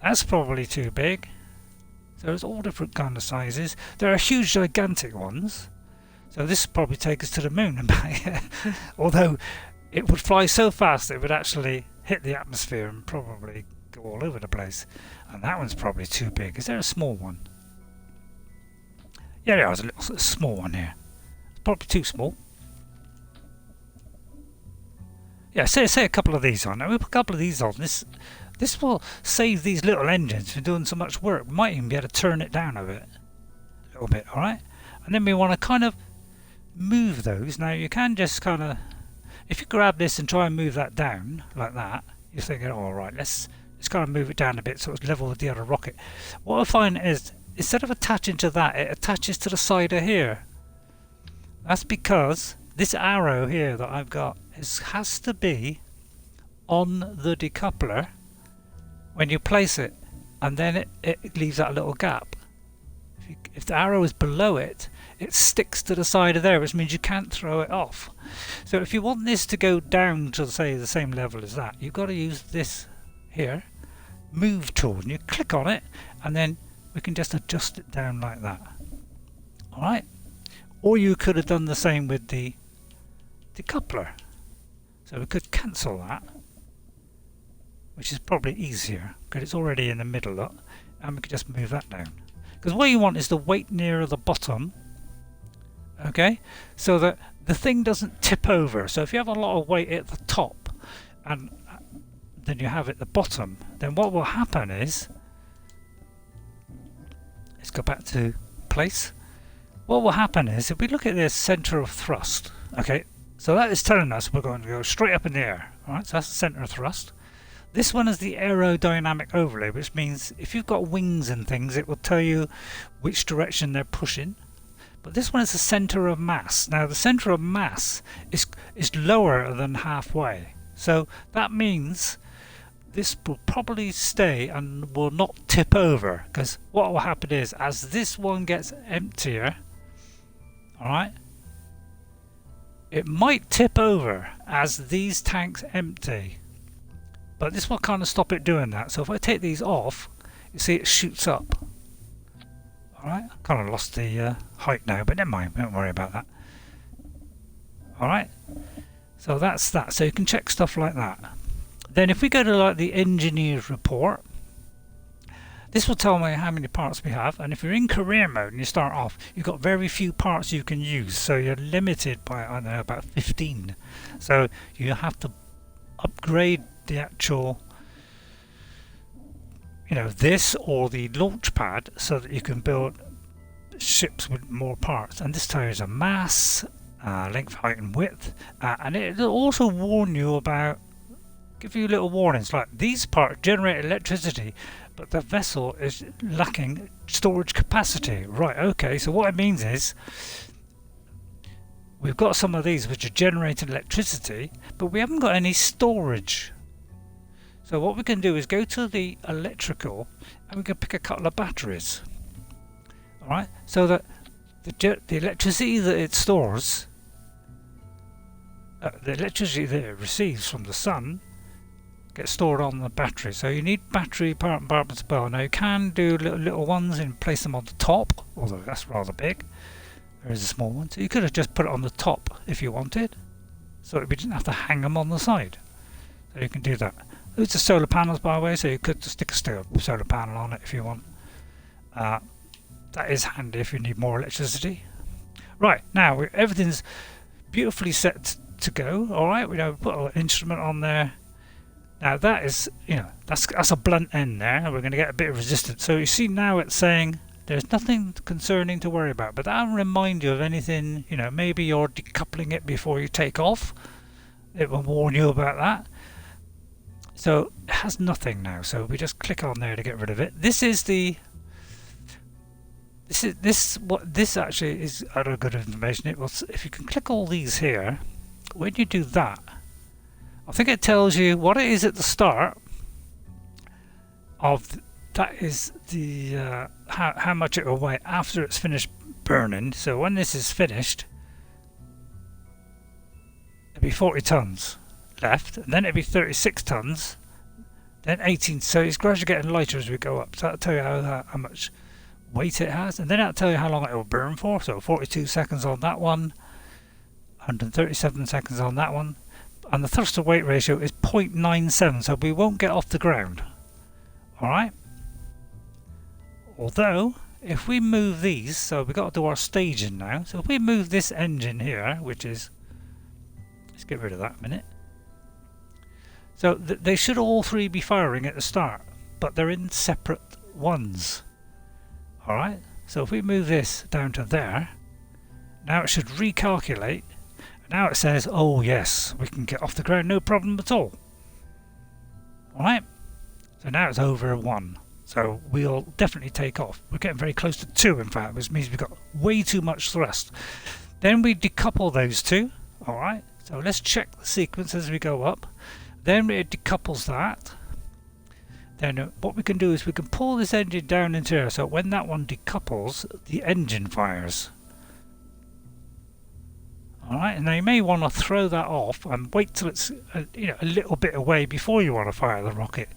That's probably too big. So there's all different kind of sizes. There are huge, gigantic ones. So this would probably take us to the moon and back. Although it would fly so fast it would actually hit the atmosphere and probably go all over the place. And that one's probably too big. Is there a small one? Yeah, there's a little small one here. It's probably too small. Yeah, say a couple of these on. Now we put a couple of these on. This will save these little engines from doing so much work. We might even be able to turn it down a little bit, all right? And then we want to kind of move those. Now you can just kind of, if you grab this and try and move that down like that, you're thinking, oh, all right, let's kind of move it down a bit so it's level with the other rocket. What I find is, instead of attaching to that, it attaches to the side of here. That's because this arrow here that I've got has to be on the decoupler when you place it, and then it leaves that little gap. If the arrow is below it, it sticks to the side of there, which means you can't throw it off. So if you want this to go down to, say, the same level as that, you've got to use this here, move tool, and you click on it, and then we can just adjust it down like that. Alright? Or you could have done the same with the decoupler. So we could cancel that, which is probably easier, because it's already in the middle, look, and we could just move that down. Because what you want is the weight nearer the bottom, okay, so that the thing doesn't tip over. So if you have a lot of weight at the top and then you have it at the bottom, then what will happen is, let's go back to place. What will happen is, if we look at this centre of thrust, okay, so that is telling us we're going to go straight up in the air, alright, so that's the centre of thrust. This one is the aerodynamic overlay, which means if you've got wings and things, it will tell you which direction they're pushing. But this one is the centre of mass. Now the centre of mass is lower than halfway. So that means this will probably stay and will not tip over. Because what will happen is, as this one gets emptier, alright, it might tip over as these tanks empty. But this will kind of stop it doing that. So if I take these off, you see it shoots up. Alright, I kind of lost the height now, but never mind, don't worry about that. Alright, so that's that. So you can check stuff like that. Then if we go to like the engineer's report, this will tell me how many parts we have. And if you're in career mode and you start off, you've got very few parts you can use. So you're limited by, I don't know, about 15. So you have to upgrade the actual, you know, this or the launch pad so that you can build ships with more parts. And this tells you a mass, length, height and width, and it'll also warn you about, give you little warnings like these parts generate electricity but the vessel is lacking storage capacity. Right, okay, so what it means is we've got some of these which are generating electricity but we haven't got any storage. So what we can do is go to the electrical and we can pick a couple of batteries. Alright, so that the electricity that it stores, the electricity that it receives from the sun gets stored on the battery. So you need battery compartments as well. Now you can do little ones and place them on the top, although that's rather big. There is a small one. So you could have just put it on the top if you wanted, so we didn't have to hang them on the side. So you can do that. Those are solar panels, by the way, so you could just stick a solar panel on it if you want. That is handy if you need more electricity. Right, now everything's beautifully set to go. Alright, we put an instrument on there. Now that is, you know, that's a blunt end there. We're going to get a bit of resistance. So you see now it's saying there's nothing concerning to worry about. But that'll remind you of anything, you know, maybe you're decoupling it before you take off. It will warn you about that. So it has nothing now, so we just click on there to get rid of it. This actually is other good information. It will, if you can click all these here, when you do that, I think it tells you what it is at the start of that is the how much it will weigh after it's finished burning. So when this is finished, it'll be 40 tons left, and then it'll be 36 tons, then 18. So it's gradually getting lighter as we go up. So that'll tell you how much weight it has, and then that'll tell you how long it will burn for. So 42 seconds on that one, 137 seconds on that one, and the thrust to weight ratio is 0.97, so we won't get off the ground. Alright, although if we move these, so we've got to do our staging now, so if we move this engine here, which is, let's get rid of that a minute, So they should all three be firing at the start, but they're in separate ones. Alright, so if we move this down to there, now it should recalculate. Now it says, oh yes, we can get off the ground, no problem at all. Alright, so now it's over 1. So we'll definitely take off. We're getting very close to 2 in fact, which means we've got way too much thrust. Then we decouple those two. Alright, so let's check the sequence as we go up. Then it decouples that. Then what we can do is we can pull this engine down into here, so when that one decouples, the engine fires. Alright, and now you may want to throw that off and wait till it's a little bit away before you want to fire the rocket.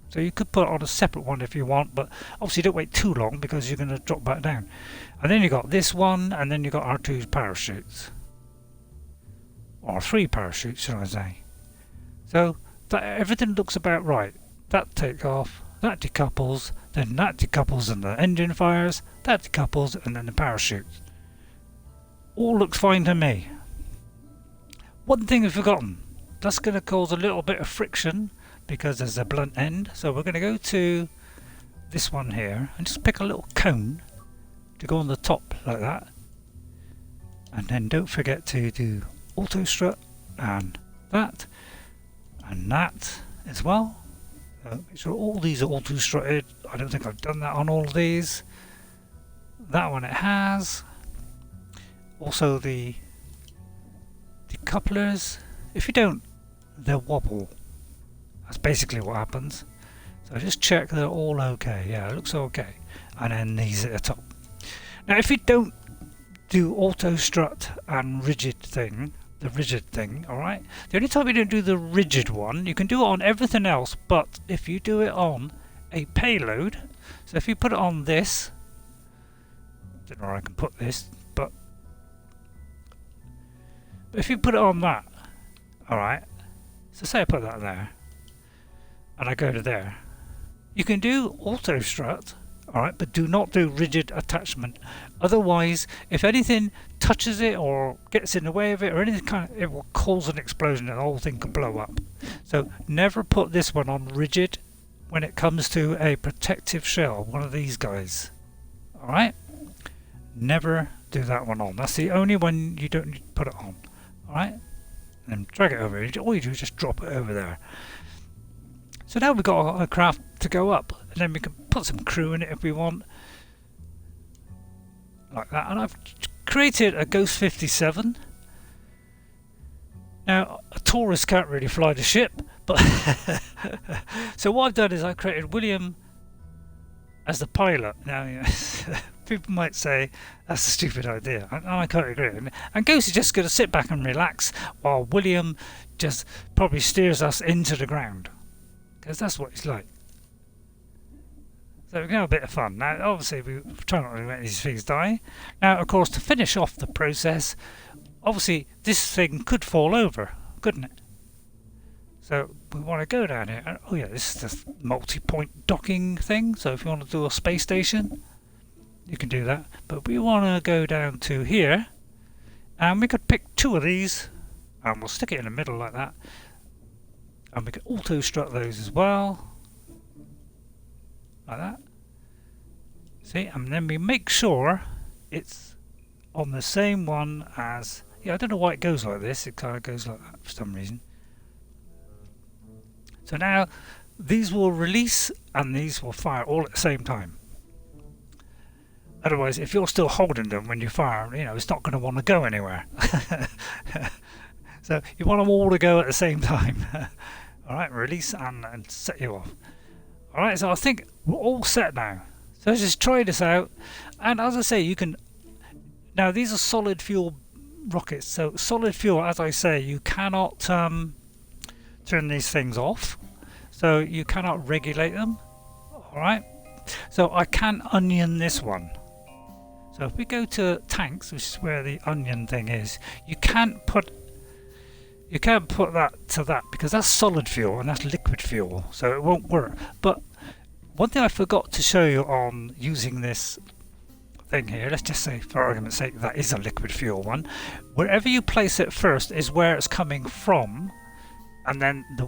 So you could put it on a separate one if you want, but obviously don't wait too long because you're going to drop back down. And then you got this one, and then you got R2's parachutes. Or 3 parachutes, should I say. So that everything looks about right. That takes off, that decouples, then that decouples and the engine fires, that decouples and then the parachutes. All looks fine to me. One thing I've forgotten. That's going to cause a little bit of friction because there's a blunt end. So we're going to go to this one here and just pick a little cone to go on the top like that. And then don't forget to do auto strut and that as well. Make sure all these are auto strutted. I don't think I've done that on all of these. That one it has. Also the couplers, if you don't, they'll wobble. That's basically what happens. So just check they're all okay. Yeah, it looks okay. And then these at the top. Now if you don't do auto strut and rigid thing, the rigid thing, alright? The only time you don't do the rigid one, you can do it on everything else, but if you do it on a payload, so if you put it on this, I don't know where I can put this, but if you put it on that, alright, so say I put that there, and I go to there, you can do auto strut, alright, but do not do rigid attachment. Otherwise, if anything touches it or gets in the way of it or anything it will cause an explosion and the whole thing could blow up. So never put this one on rigid when it comes to a protective shell, one of these guys. Alright? Never do that one on. That's the only one you don't need to put it on. Alright? And then drag it over. All you do is just drop it over there. So now we've got a craft to go up, and then we can put some crew in it if we want, like that. And I've created a Ghost 57. Now a tourist can't really fly the ship, but so what I've done is I've created William as the pilot. Now people might say that's a stupid idea, and I can't agree. And Ghost is just going to sit back and relax while William just probably steers us into the ground. Because that's what it's like. So we can have a bit of fun. Now obviously we try not to let these things die. Now of course to finish off the process, obviously this thing could fall over, couldn't it? So we want to go down here. Oh yeah, this is the multi-point docking thing. So if you want to do a space station, you can do that. But we want to go down to here, and we could pick 2 of these, and we'll stick it in the middle like that. And we can auto strut those as well, like that. See, and then we make sure it's on the same one as, yeah, I don't know why it goes like this, it kind of goes like that for some reason. So now these will release and these will fire all at the same time. Otherwise, if you're still holding them when you fire, it's not going to want to go anywhere. So you want them all to go at the same time. Alright, release and set you off. Alright, so I think we're all set now. So let's just try this out. And as I say, you can... Now these are solid fuel rockets. So solid fuel, as I say, you cannot turn these things off. So you cannot regulate them. Alright. So I can onion this one. So if we go to tanks, which is where the onion thing is, you can't put that to that because that's solid fuel and that's liquid fuel, so it won't work. But one thing I forgot to show you on using this thing here, let's just say for argument's sake that is a liquid fuel one, wherever you place it first is where it's coming from, and then the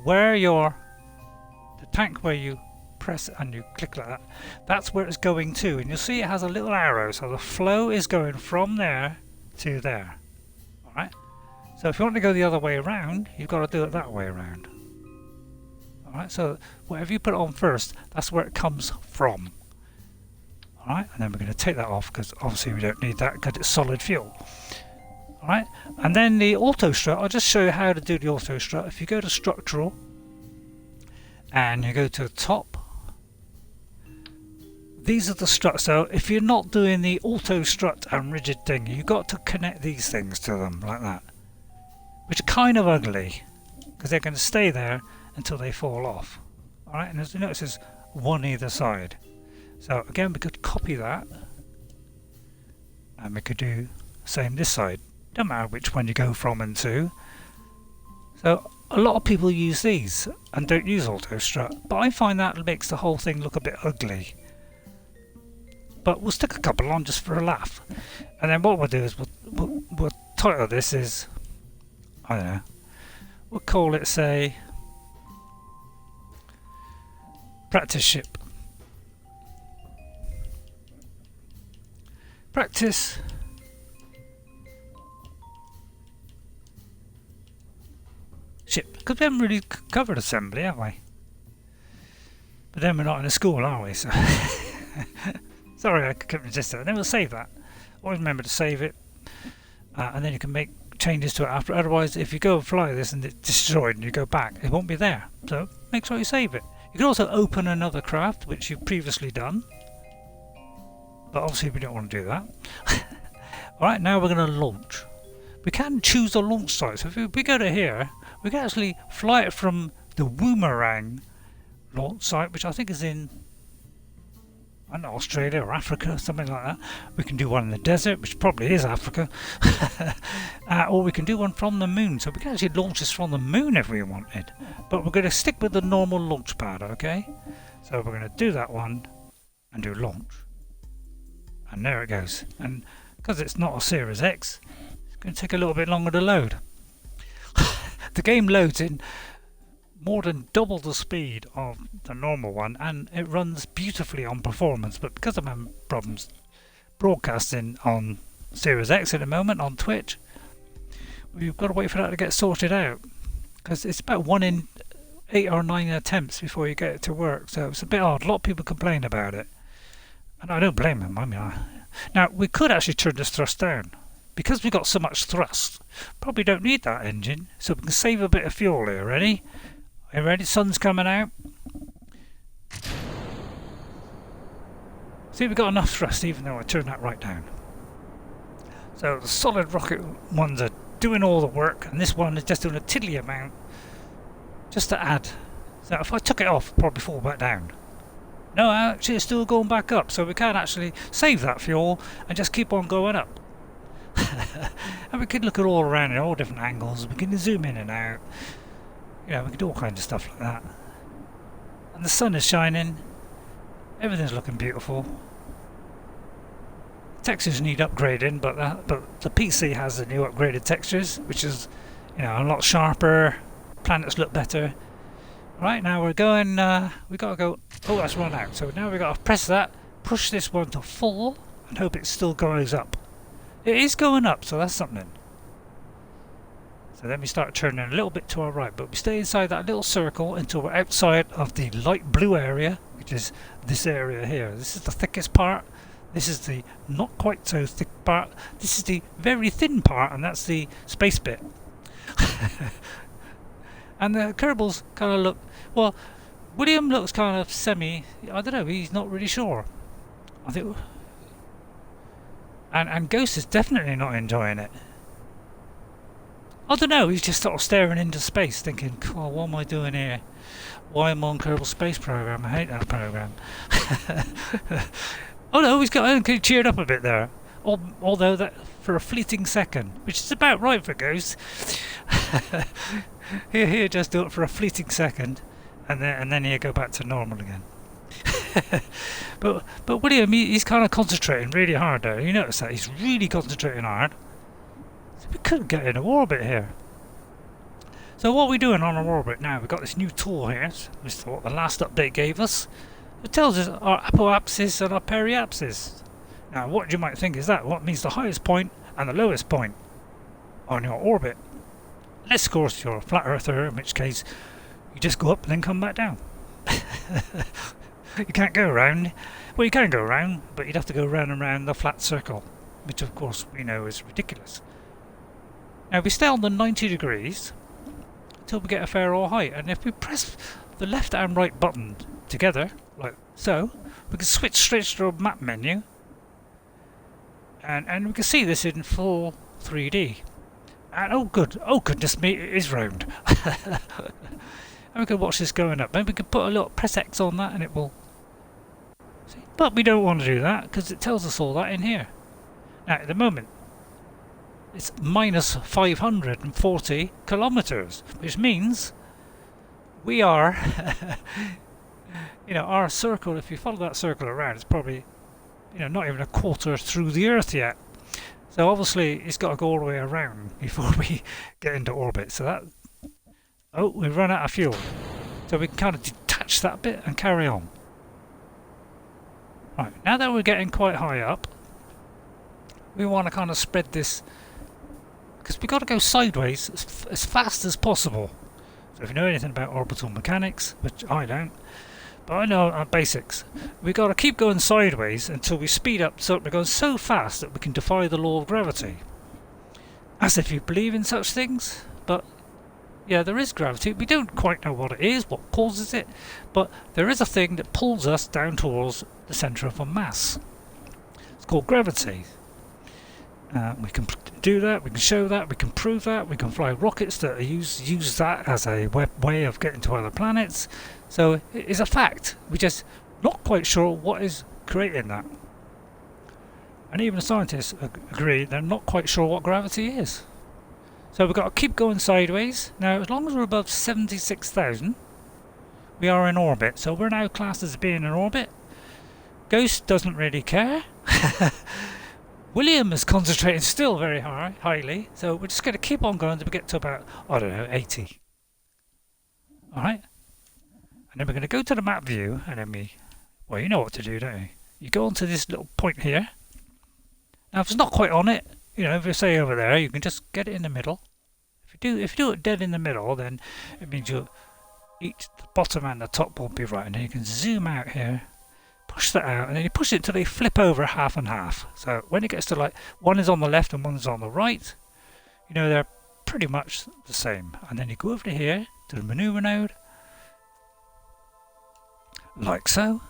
tank where you press and you click like that, that's where it's going to, and you'll see it has a little arrow, so the flow is going from there to there. Alright, so if you want to go the other way around, you've got to do it that way around. Alright, so whatever you put on first, that's where it comes from. Alright, and then we're going to take that off because obviously we don't need that because it's solid fuel. Alright, and then the auto strut, I'll just show you how to do the auto strut. If you go to structural and you go to the top, these are the struts. So if you're not doing the auto strut and rigid thing, you've got to connect these things to them like that, which are kind of ugly because they're going to stay there until they fall off. Alright, and as you notice, there's one either side. So again, we could copy that and we could do the same this side. Don't matter which one you go from and to. So a lot of people use these and don't use auto strut, but I find that makes the whole thing look a bit ugly. But we'll stick a couple on just for a laugh, and then what we'll do is we'll title this is, I don't know, we'll call it, say, practice ship. Practice ship, because we haven't really covered assembly, have we? But then we're not in a school, are we? So sorry, I couldn't resist it. And then we'll save that. Always remember to save it, and then you can make changes to it after. Otherwise, if you go and fly this and it's destroyed and you go back, it won't be there. So make sure you save it. You can also open another craft which you've previously done, but obviously we don't want to do that. Alright, now we're going to launch. We can choose a launch site. So if we go to here, we can actually fly it from the Boomerang launch site, which I think is in, I don't know, Australia or Africa, something like that. We can do one in the desert, which probably is Africa. Or we can do one from the moon. So we can actually launch this from the moon if we wanted. But we're going to stick with the normal launch pad, okay? So we're going to do that one and do launch. And there it goes. And because it's not a Series X, it's going to take a little bit longer to load. The game loads in more than double the speed of the normal one, and it runs beautifully on performance, but because I'm having problems broadcasting on Series X at the moment on Twitch, we've got to wait for that to get sorted out, because it's about 1 in 8 or 9 attempts before you get it to work. So it's a bit odd. A lot of people complain about it, and I don't blame them. I mean, now we could actually turn this thrust down. Because we've got so much thrust, probably don't need that engine, so we can save a bit of fuel here. Ready? Are you ready? Sun's coming out. See, we've got enough thrust even though I turned that right down. So the solid rocket ones are doing all the work, and this one is just doing a tiddly amount just to add. So if I took it off, it'd probably fall back down. No, actually it's still going back up, so we can actually save that fuel and just keep on going up. And we could look at all around in all different angles. We can zoom in and out. You know, we can do all kinds of stuff like that. And the sun is shining. Everything's looking beautiful. Textures need upgrading, but the PC has the new upgraded textures, which is, you know, a lot sharper. Planets look better. Right, now we're going. We got to go. Oh, that's run out. So now we got to press that, push this one to full, and hope it still goes up. It is going up, so that's something. So then we start turning a little bit to our right, but we stay inside that little circle until we're outside of the light blue area, which is this area here. This is the thickest part. This is the not quite so thick part. This is the very thin part, and that's the space bit. And the Kerbals kind of look, well, William looks kind of semi, I don't know, he's not really sure. I think, and Ghost is definitely not enjoying it. I don't know, he's just sort of staring into space thinking, oh, what am I doing here? Why am I on Kerbal Space Program? I hate that program. Oh no, he's got cheered up a bit there. Although that for a fleeting second, which is about right for Ghost. Here, just do it for a fleeting second, and then he'll go back to normal again. but William, he's kind of concentrating really hard there. You notice that he's really concentrating hard. So we couldn't get in orbit here. So what are we doing on our orbit now? We've got this new tool here, which is what the last update gave us. It tells us our apoapsis and our periapsis. Now what you might think is that? What means the highest point and the lowest point on your orbit. Unless of course you're a flat earther, in which case you just go up and then come back down. You can't go around. Well, you can go around, but you'd have to go round and round the flat circle, which of course we know is ridiculous. Now we stay on the 90 degrees until we get a fair or height, and if we press the left and right button together, like so, we can switch straight to the map menu, and we can see this in full 3D. And oh goodness me, it is round. And we can watch this going up. Maybe we can put a little press X on that and it will see. But we don't want to do that because it tells us all that in here. Now at the moment it's minus 540 kilometers, which means we are you know, our circle, if you follow that circle around, it's probably, you know, not even a quarter through the Earth yet. So obviously it's got to go all the way around before we get into orbit. So that, oh, we've run out of fuel. So we can kind of detach that bit and carry on. Right, now that we're getting quite high up, we want to kind of spread this, because we've got to go sideways as fast as possible. So if you know anything about orbital mechanics, which I don't, but I know our basics, we've got to keep going sideways until we speed up so we're going so fast that we can defy the law of gravity. As if you believe in such things, but yeah, there is gravity. We don't quite know what it is, what causes it, but there is a thing that pulls us down towards the centre of a mass. It's called gravity. We can do that, we can show that, we can prove that, we can fly rockets that use that as a way of getting to other planets. So it's a fact. We're just not quite sure what is creating that. And even the scientists agree they're not quite sure what gravity is. So we've got to keep going sideways. Now as long as we're above 76,000, we are in orbit. So we're now classed as being in orbit. Ghost doesn't really care. William is concentrating still very highly, so we're just going to keep on going until we get to about, I don't know, 80. Alright? And then we're going to go to the map view, and then well, you know what to do, don't you? You go onto this little point here. Now if it's not quite on it, you know, if you say over there, you can just get it in the middle. If you do it dead in the middle, then it means the bottom and the top won't be right, and then you can zoom out here. Push that out, and then you push it until they flip over half and half. So when it gets to like one is on the left and one's on the right, you know they're pretty much the same. And then you go over to here to the maneuver node, like so.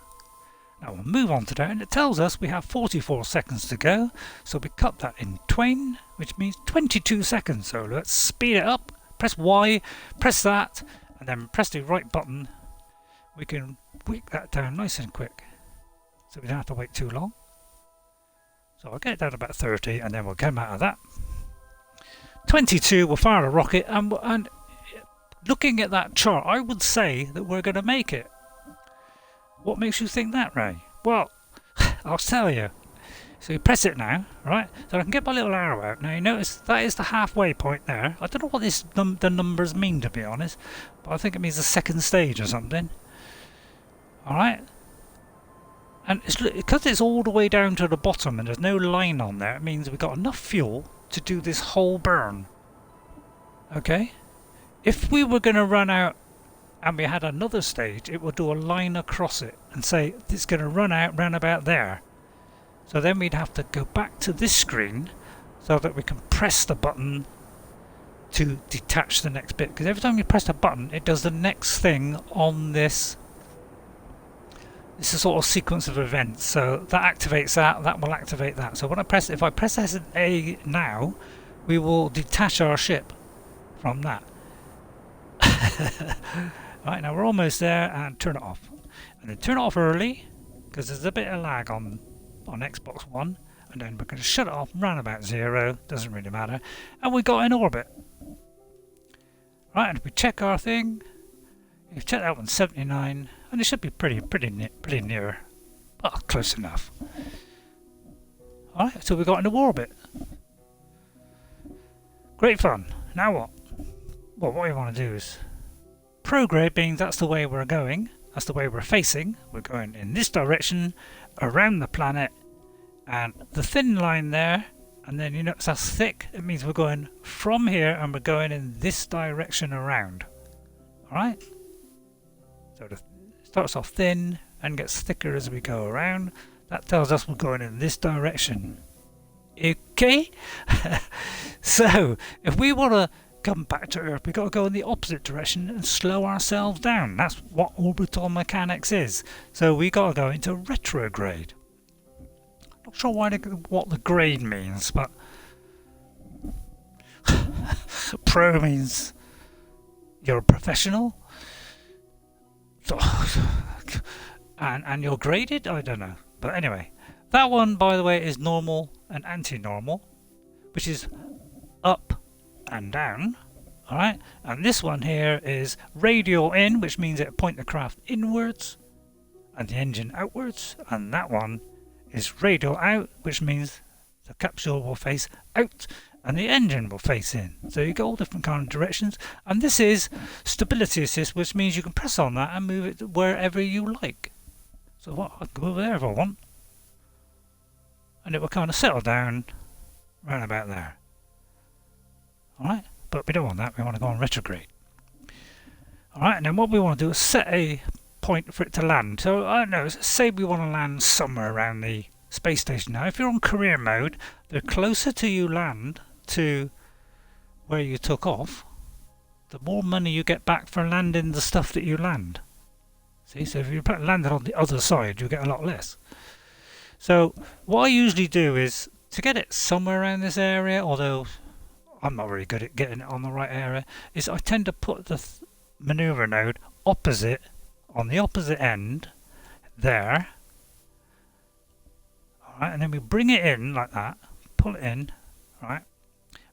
Now we'll move on to that, and it tells us we have 44 seconds to go. So we cut that in twain, which means 22 seconds. So let's speed it up. Press Y, press that, and then press the right button. We can wick that down nice and quick, so we don't have to wait too long. So I'll get it down to about 30 and then we'll come out of that. 22, we'll fire a rocket, and looking at that chart, I would say that we're going to make it. What makes you think that, Ray? Well, I'll tell you. So you press it now, right? So I can get my little arrow out. Now you notice that is the halfway point there. I don't know what the numbers mean, to be honest, but I think it means the second stage or something. Alright? And because it's all the way down to the bottom and there's no line on there, it means we've got enough fuel to do this whole burn. Okay? If we were going to run out and we had another stage, it would do a line across it and say it's going to run out round about there. So then we'd have to go back to this screen so that we can press the button to detach the next bit. Because every time you press a button, it does the next thing on this. It's a sort of sequence of events. So that activates that, that will activate that. So when if I press A now, we will detach our ship from that. Right, now we're almost there, and turn it off. And then turn it off early, because there's a bit of lag on Xbox One. And then we're going to shut it off round about 0, doesn't really matter. And we got in orbit. Right, and if we check our thing, you check that one, 79, and it should be pretty near. Well, close enough. Alright, so we got into orbit. Great fun. Now what? well, what we want to do is prograde means that's the way we're going, that's the way we're facing. We're going in this direction around the planet, and the thin line there, and then you notice that's thick. It means we're going from here and we're going in this direction around. Alright? So it starts off thin and gets thicker as we go around. That tells us we're going in this direction. Okay? So, if we want to come back to Earth, we've got to go in the opposite direction and slow ourselves down. That's what orbital mechanics is. So we got to go into retrograde. Not sure what the grade means, but pro means you're a professional, and you're graded. I don't know, but anyway, that one, by the way, is normal and anti-normal, which is up and down. Alright, and this one here is radial in, which means it'll point the craft inwards and the engine outwards, and that one is radial out, which means the capsule will face out and the engine will face in. So you get all different kind of directions, and this is stability assist, which means you can press on that and move it wherever you like. So what, I can go over there if I want, and it will kind of settle down right about there. Alright, but we don't want that, we want to go on retrograde. Alright, and then what we want to do is set a point for it to land. So I don't know, say we want to land somewhere around the space station. Now if you're on career mode, the closer to you land to where you took off, the more money you get back for landing the stuff that you land. See, so if you landed on the other side, you get a lot less. So what I usually do is, to get it somewhere around this area, although I'm not very good at getting it on the right area, is I tend to put the maneuver node opposite, on the opposite end there. Alright, and then we bring it in like that, pull it in, right,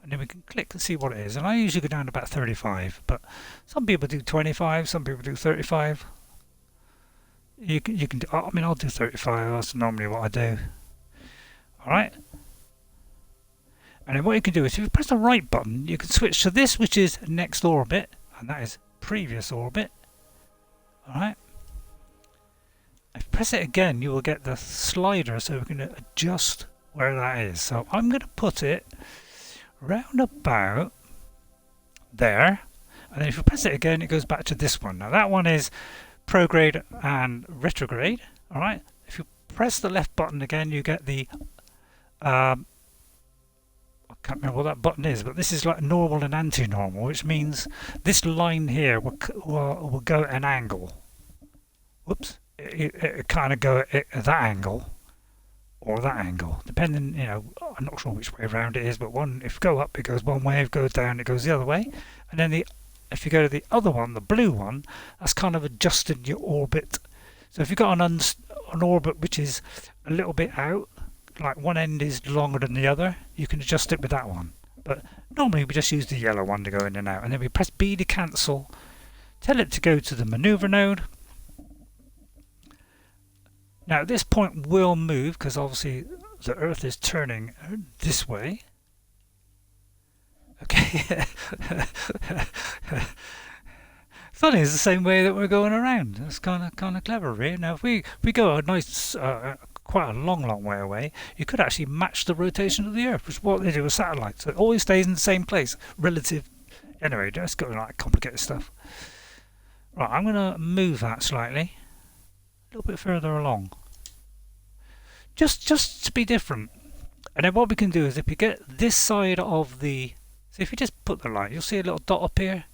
and then we can click and see what it is. And I usually go down to about 35, but some people do 25, some people do 35. You can do, I mean, I'll do 35, that's normally what I do. Alright, and then what you can do is, if you press the right button, you can switch to this, which is next orbit, and that is previous orbit. Alright, if you press it again, you will get the slider, so we can adjust where that is. So I'm going to put it round about there, and then if you press it again, it goes back to this one. Now that one is prograde and retrograde. Alright, if you press the left button again, you get the I can't remember what that button is, but this is like normal and anti-normal, which means this line here will go at an angle. Whoops, it kind of go at that angle or that angle, depending, you know, I'm not sure which way around it is, but one, if you go up, it goes one way, if you go down, it goes the other way. And then if you go to the other one, the blue one, that's kind of adjusting your orbit. So if you've got an orbit which is a little bit out, like one end is longer than the other, you can adjust it with that one. But normally we just use the yellow one to go in and out, and then we press B to cancel, tell it to go to the maneuver node. Now at this point we'll move, because obviously the Earth is turning this way. Okay. Funny, it's the same way that we're going around. It's kind of clever, really. Now if we go a nice quite a long way away, you could actually match the rotation of the Earth, which is what they do with satellites. So it always stays in the same place relative. Anyway, let's go like complicated stuff. Right, I'm going to move that slightly, a little bit further along, just to be different. And then what we can do is, if you get this side of the, so if you just put the light, you'll see a little dot up here.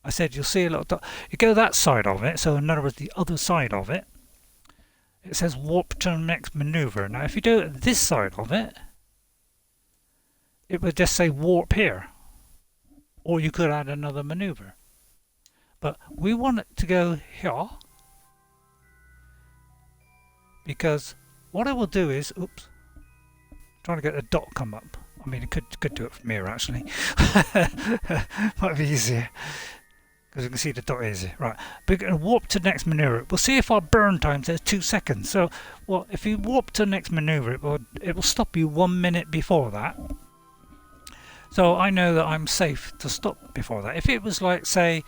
I said you'll see a little dot. You go that side of it, so in other words the other side of it, it says warp to the next maneuver. Now if you do it this side of it, it would just say warp here, or you could add another maneuver. But we want it to go here, because what I will do is, oops, trying to get a dot come up. I mean, it could do it from here actually. Might be easier, because you can see the dot is right. But we're going to warp to next maneuver. We'll see if our burn time says 2 seconds. So, well, if you warp to next maneuver, it will stop you 1 minute before that. So I know that I'm safe to stop before that. If it was like, say,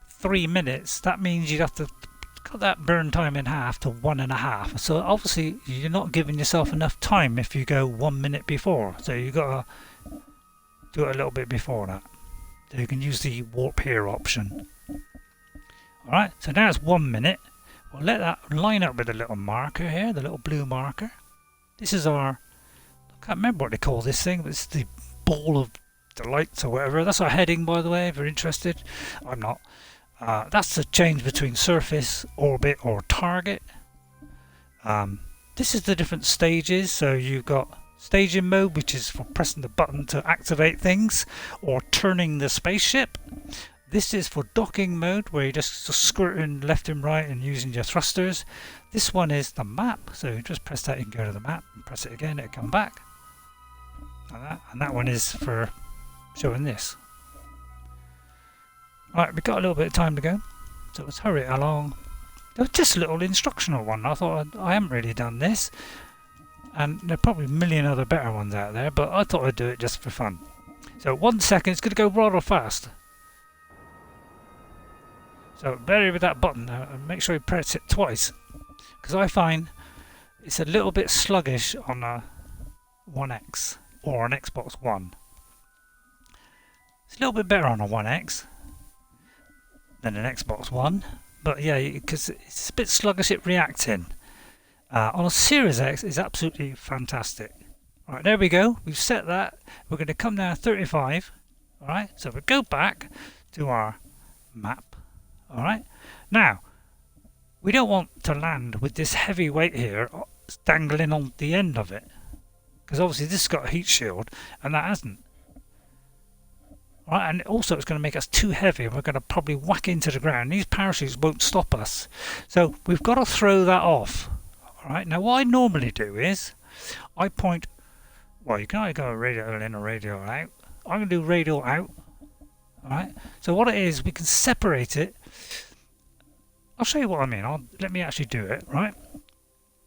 3 minutes, that means you'd have to cut that burn time in half to 1.5. So obviously you're not giving yourself enough time if you go 1 minute before. So you've got to do it a little bit before that. So you can use the warp here option. Alright, so now it's 1 minute. We'll let that line up with the little marker here, the little blue marker. This is our, I can't remember what they call this thing, but it's the ball of delights or whatever. That's our heading, by the way, if you're interested. I'm not. That's the change between surface, orbit or target. This is the different stages. So you've got staging mode, which is for pressing the button to activate things or turning the spaceship. This is for docking mode, where you're just squirting left and right and using your thrusters. This one is the map, so you just press that, you can go to the map and press it again, it'll come back. And that one is for showing this. Right, we've got a little bit of time to go, so let's hurry it along. There was just a little instructional one. I thought I haven't really done this, and there are probably a million other better ones out there, but I thought I'd do it just for fun. So 1 second, it's going to go rather fast. So vary with that button now and make sure you press it twice, because I find it's a little bit sluggish on a 1X or an Xbox One. It's a little bit better on a 1X than an Xbox One, but yeah, because it's a bit sluggish at reacting. On a Series X, it's absolutely fantastic. Right, there we go. We've set that. We're going to come down 35. All right, so we go back to our map. All right, now we don't want to land with this heavy weight here dangling on the end of it, because obviously this has got a heat shield and that hasn't. All right, and also it's going to make us too heavy and we're going to probably whack into the ground. These parachutes won't stop us, so we've got to throw that off. All right, now what I normally do is I point, well, you can either go radial in or radial out. I'm going to do radial out. Alright, so what it is, we can separate it. I'll show you what I mean. Let me actually do it, right?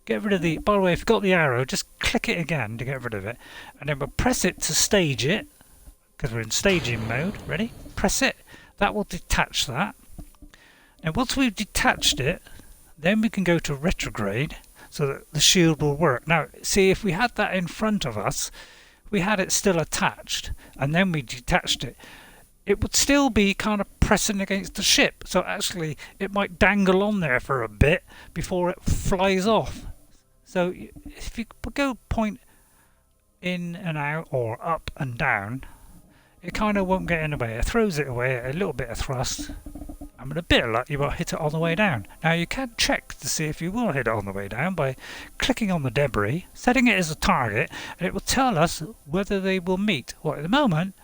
Get rid of the, by the way, if you've got the arrow, just click it again to get rid of it. And then we'll press it to stage it, because we're in staging mode. Ready? Press it. That will detach that. And once we've detached it, then we can go to retrograde, so that the shield will work. Now, see, if we had that in front of us, we had it still attached, and then we detached it, it would still be kind of pressing against the ship. So actually it might dangle on there for a bit before it flies off. So if you go point in and out or up and down, it kind of won't get in the way. It throws it away at a little bit of thrust. And with a bit of luck you will hit it on the way down. Now you can check to see if you will hit it on the way down by clicking on the debris, setting it as a target, and it will tell us whether they will meet. Well, at the moment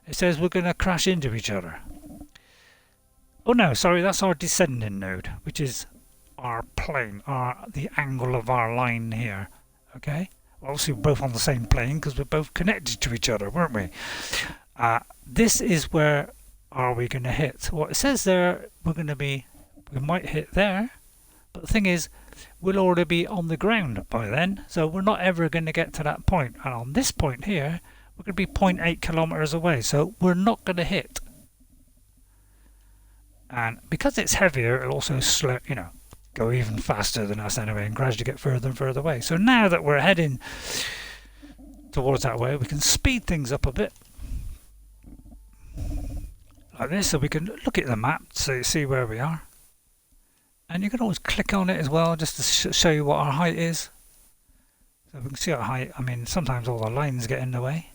it says we're going to crash into each other. Oh no, sorry, that's our descending node, which is our plane, the angle of our line here. Okay? Well, obviously we're both on the same plane because we're both connected to each other, weren't we? This is where are we going to hit. Well, it says there we might hit there, but the thing is we'll already be on the ground by then, so we're not ever going to get to that point. And on this point here, we're going to be 0.8 kilometers away, so we're not going to hit. And because it's heavier, it'll also slow, go even faster than us anyway, and gradually get further and further away. So now that we're heading towards that way, we can speed things up a bit, like this, so we can look at the map to see where we are. And you can always click on it as well, just to show you what our height is. So we can see our height. I mean, sometimes all the lines get in the way.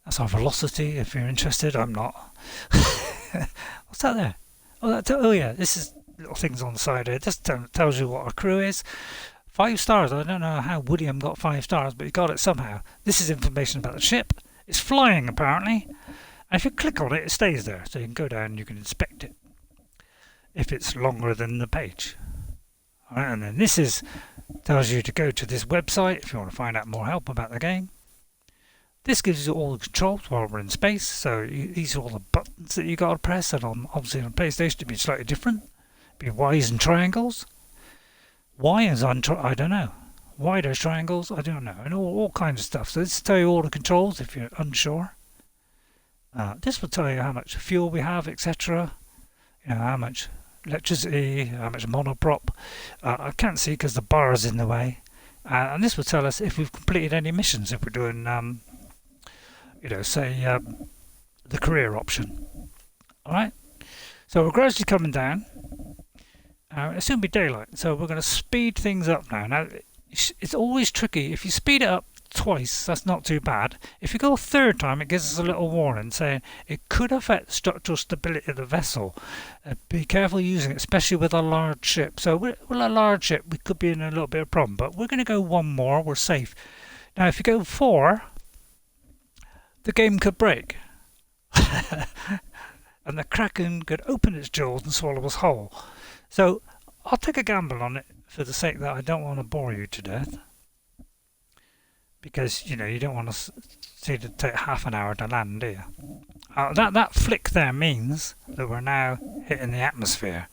That's our velocity, if you're interested. I'm not. What's that there? Oh yeah, this is little things on the side here. It just tells you what our crew is. 5 stars. I don't know how William got 5 stars, but he got it somehow. This is information about the ship. It's flying, apparently. And if you click on it, it stays there. So you can go down and you can inspect it if it's longer than the page. All right, and then this tells you to go to this website if you want to find out more help about the game. This gives you all the controls while we're in space. So these are all the buttons that you got to press, and obviously on PlayStation it'd be slightly different. It'd be Y's and triangles. Y is I don't know. wider triangles, I don't know, and all kinds of stuff. So this will tell you all the controls if you're unsure. This will tell you how much fuel we have, etc. You know, how much electricity, how much monoprop. I can't see because the bar is in the way. And this will tell us if we've completed any missions, if we're doing, you know, say the career option. All right. So we're gradually coming down. It'll soon be daylight, so we're going to speed things up now. Now, it's always tricky. If you speed it up twice, that's not too bad. If you go a third time, it gives us a little warning saying it could affect the structural stability of the vessel. Be careful using it, especially with a large ship. So with a large ship, we could be in a little bit of problem, but we're going to go one more. We're safe. Now, if you go 4, the game could break. And the Kraken could open its jaws and swallow us whole. So I'll take a gamble on it for the sake that I don't want to bore you to death. Because, you know, you don't want to see it take half an hour to land, do you? That flick there means that we're now hitting the atmosphere.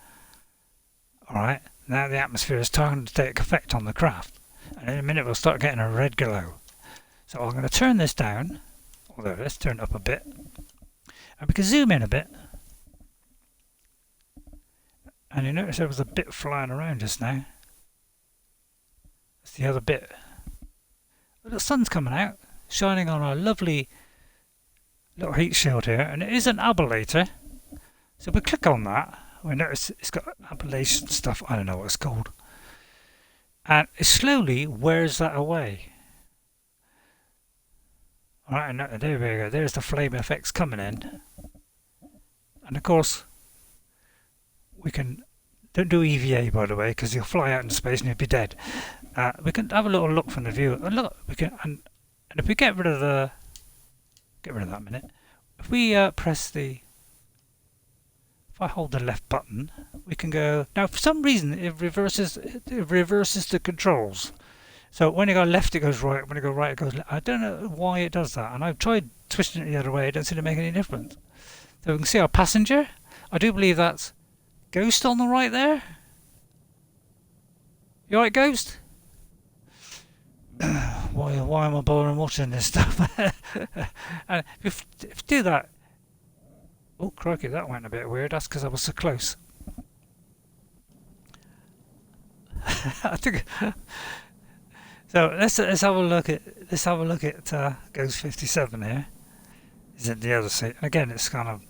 Alright, now the atmosphere is starting to take effect on the craft. And in a minute we'll start getting a red glow. So I'm going to turn this down. Although, let's turn it up a bit. And we can zoom in a bit. And you notice there was a bit flying around just now. That's the other bit. But the sun's coming out, shining on our lovely little heat shield here, and it is an ablator. So we click on that, we notice it's got ablation stuff, I don't know what it's called. And it slowly wears that away. Alright, and there we go, there's the flame effects coming in. And of course, we can, don't do EVA by the way, because you'll fly out into space and you'll be dead. We can have a little look from the view. And look, we can, and if we get rid of that minute. If we press the, if I hold the left button, we can go. Now, for some reason, it reverses the controls. So when you go left, it goes right. When you go right, it goes left. I don't know why it does that. And I've tried twisting it the other way. It doesn't seem to make any difference. So we can see our passenger. I do believe that's Ghost on the right there. You alright, Ghost? Why am I bothering watching this stuff? And if you do that, oh crikey, that went a bit weird. That's because I was so close. I think. So let's have a look at Ghost 57 here. He's in the other seat. Again, it's kind of.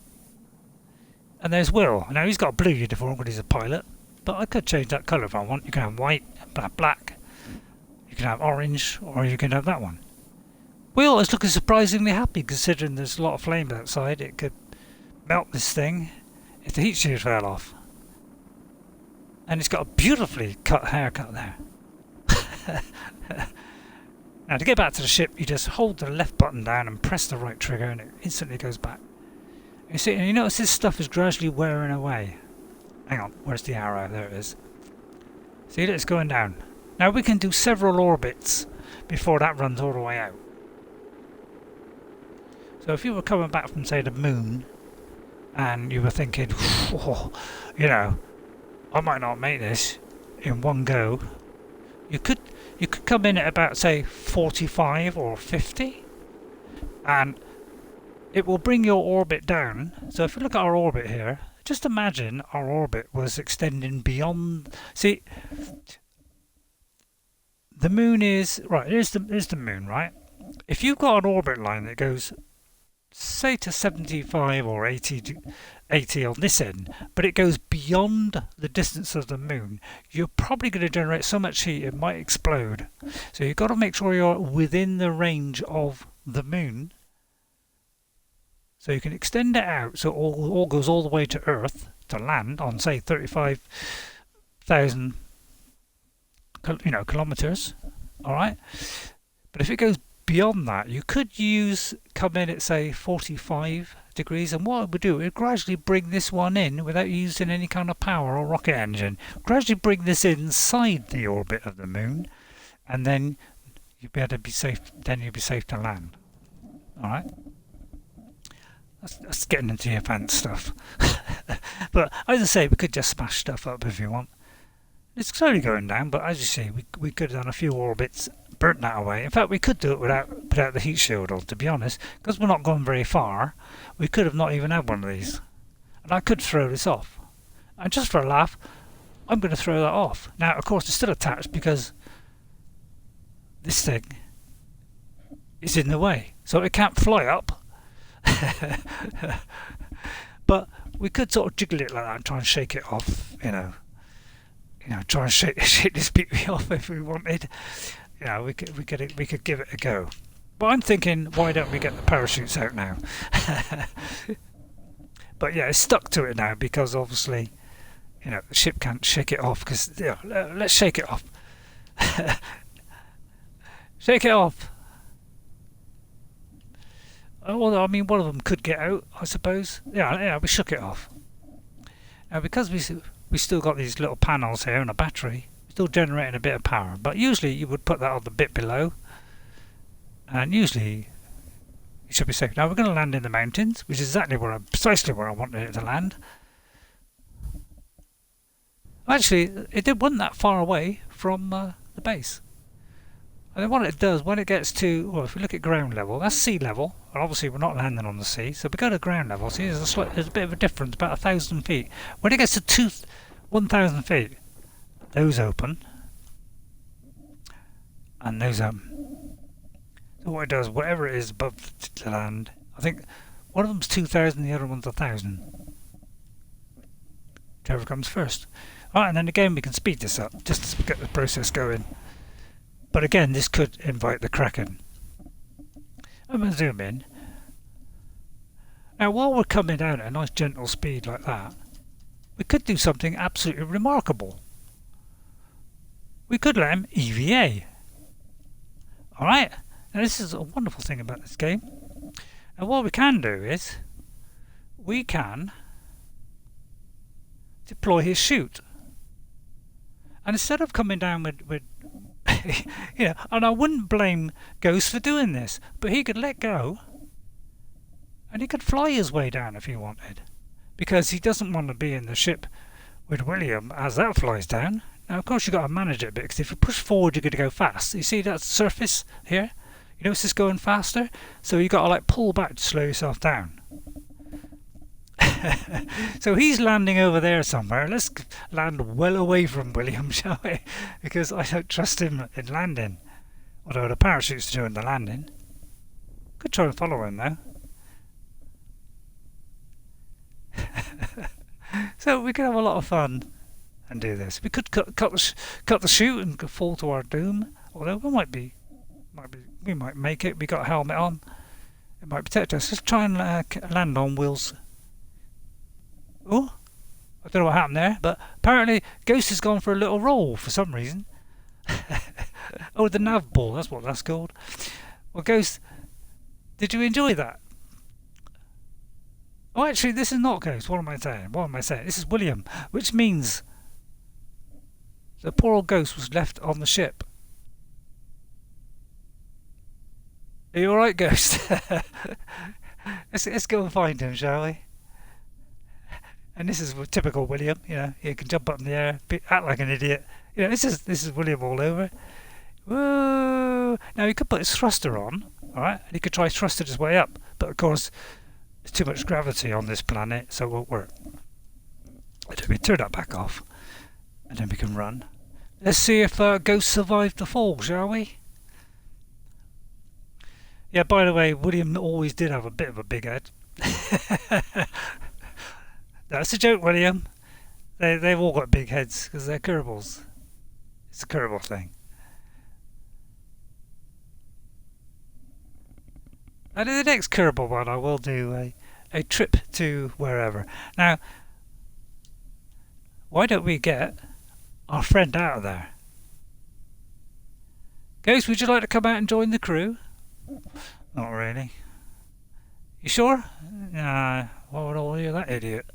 And there's Will. Now he's got a blue uniform because he's a pilot, but I could change that colour if I want. You can have white, black. You can have orange, or you can have that one. Will is looking surprisingly happy considering there's a lot of flames outside. It could melt this thing if the heat shield fell off. And it's got a beautifully cut haircut there. Now to get back to the ship, you just hold the left button down and press the right trigger and it instantly goes back. You see, and you notice this stuff is gradually wearing away. Hang on, where's the arrow? There it is. See, it's going down. Now we can do several orbits before that runs all the way out. So if you were coming back from, say, the moon, and you were thinking, oh, you know, I might not make this in one go, you could come in at about, say, 45 or 50, and it will bring your orbit down. So if you look at our orbit here, just imagine our orbit was extending beyond. See, the moon is right. Here's the moon, right? If you've got an orbit line that goes, say, to 75 or 80 on this end, but it goes beyond the distance of the moon, you're probably going to generate so much heat it might explode. So you've got to make sure you're within the range of the moon. So you can extend it out so it all goes all the way to Earth to land on, say, 35,000 kilometers. All right, but if it goes beyond that, you could come in at, say, 45 degrees, and what it would do, it would gradually bring this one in without using any kind of power or rocket engine. Gradually bring this inside the orbit of the moon, and then you'd be able to be safe. Then you'd be safe to land. All right. That's getting into your advanced stuff. But as I say, we could just smash stuff up if you want. It's slowly going down, but as you see, we could have done a few orbits, burnt that away. In fact, we could do it without the heat shield on, to be honest. Because we're not going very far, we could have not even had one of these. And I could throw this off. And just for a laugh, I'm going to throw that off. Now, of course, it's still attached because this thing is in the way. So it can't fly up. But we could sort of jiggle it like that and try and shake it off, try and shake this beauty off if we wanted. We could give it a go. But I'm thinking, why don't we get the parachutes out now? But yeah, it's stuck to it now because obviously, the ship can't shake it off. Because let's shake it off. Shake it off. Although I mean, one of them could get out, I suppose. Yeah, we shook it off. Now because we still got these little panels here and a battery, still generating a bit of power. But usually you would put that on the bit below, and usually it should be safe. Now we're going to land in the mountains, which is exactly precisely where I wanted it to land. Actually, it wasn't that far away from the base. And then what it does, when it gets to, well, if we look at ground level, that's sea level. And obviously we're not landing on the sea, so we go to ground level. See, there's a bit of a difference, about 1,000 feet. When it gets to 1,000 feet, those open. And those So what it does, whatever it is above the land, I think one of them's 2,000, the other one's 1,000. Whichever comes first. Alright, and then again we can speed this up, just to get the process going. But again, this could invite the Kraken. I'm going to zoom in. Now, while we're coming down at a nice gentle speed like that, we could do something absolutely remarkable. We could let him EVA. Alright? Now, this is a wonderful thing about this game. And what we can do is, we can deploy his chute. And instead of coming down with and I wouldn't blame Ghost for doing this, but he could let go and he could fly his way down if he wanted, because he doesn't want to be in the ship with William as that flies down. Now of course you've got to manage it a bit, because if you push forward you're going to go fast. You see that surface here? You notice it's going faster? So you've got to like pull back to slow yourself down. So he's landing over there somewhere. Let's land well away from William, shall we? Because I don't trust him in landing. Although the parachute's doing the landing. Could try and follow him though. So we could have a lot of fun and do this. We could cut the chute and fall to our doom. Although we might make it. We got a helmet on. It might protect us. Let's try and land on Will's. Oh, I don't know what happened there, but apparently Ghost has gone for a little roll for some reason. Oh, the nav ball, that's what that's called. Well, Ghost, did you enjoy that? Oh, actually, this is not Ghost. What am I saying? This is William, which means the poor old Ghost was left on the ship. Are you alright, Ghost? Let's go and find him, shall we? And this is typical William, he can jump up in the air, act like an idiot. This is William all over. Whoa! Now he could put his thruster on, alright, and he could try thrusting his way up, but of course there's too much gravity on this planet, so it won't work. Let me turn that back off, and then we can run. Let's see if Ghost survived the fall, shall we? Yeah, by the way, William always did have a bit of a big head. That's a joke, William. They've all got big heads because they're Kerbals. It's a Kerbal thing. And in the next Kerbal one, I will do a trip to wherever. Now, why don't we get our friend out of there? Ghost, would you like to come out and join the crew? Not really. You sure? Nah, why would I hear that idiot?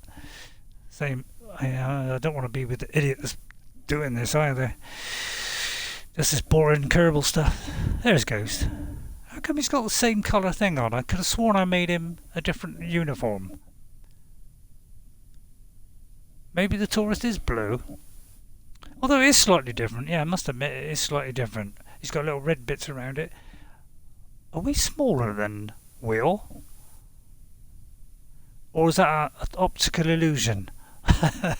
Same. I don't want to be with the idiot that's doing this either. Just this boring Kerbal stuff. There's Ghost. How come he's got the same colour thing on? I could have sworn I made him a different uniform. Maybe the tourist is blue. Although it is slightly different. Yeah, I must admit it is slightly different. It's got little red bits around it. Are we smaller than Will? Or is that an optical illusion? I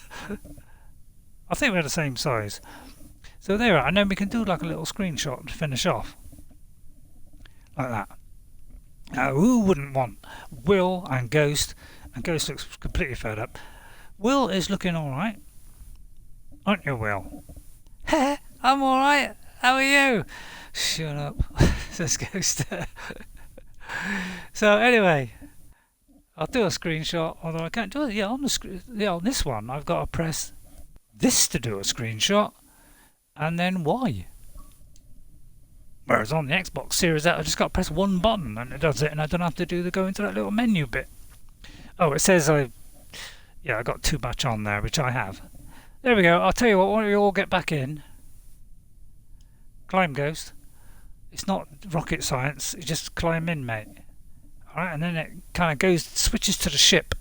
think we're the same size. So there we are. And then we can do like a little screenshot to finish off. Like that. Now, who wouldn't want Will and Ghost? And Ghost looks completely fed up. Will is looking alright. Aren't you, Will? I'm alright. How are you? Shut up. Says Ghost. So anyway, I'll do a screenshot, although I can't do it. Yeah, on the on this one, I've got to press this to do a screenshot, and then Y. Whereas on the Xbox Series X, I just got to press one button and it does it, and I don't have to go into that little menu bit. Oh, it says I got too much on there, which I have. There we go. I'll tell you what. Why don't you all get back in? Climb, Ghost. It's not rocket science. You just climb in, mate. All right, and then it kind of switches to the ship.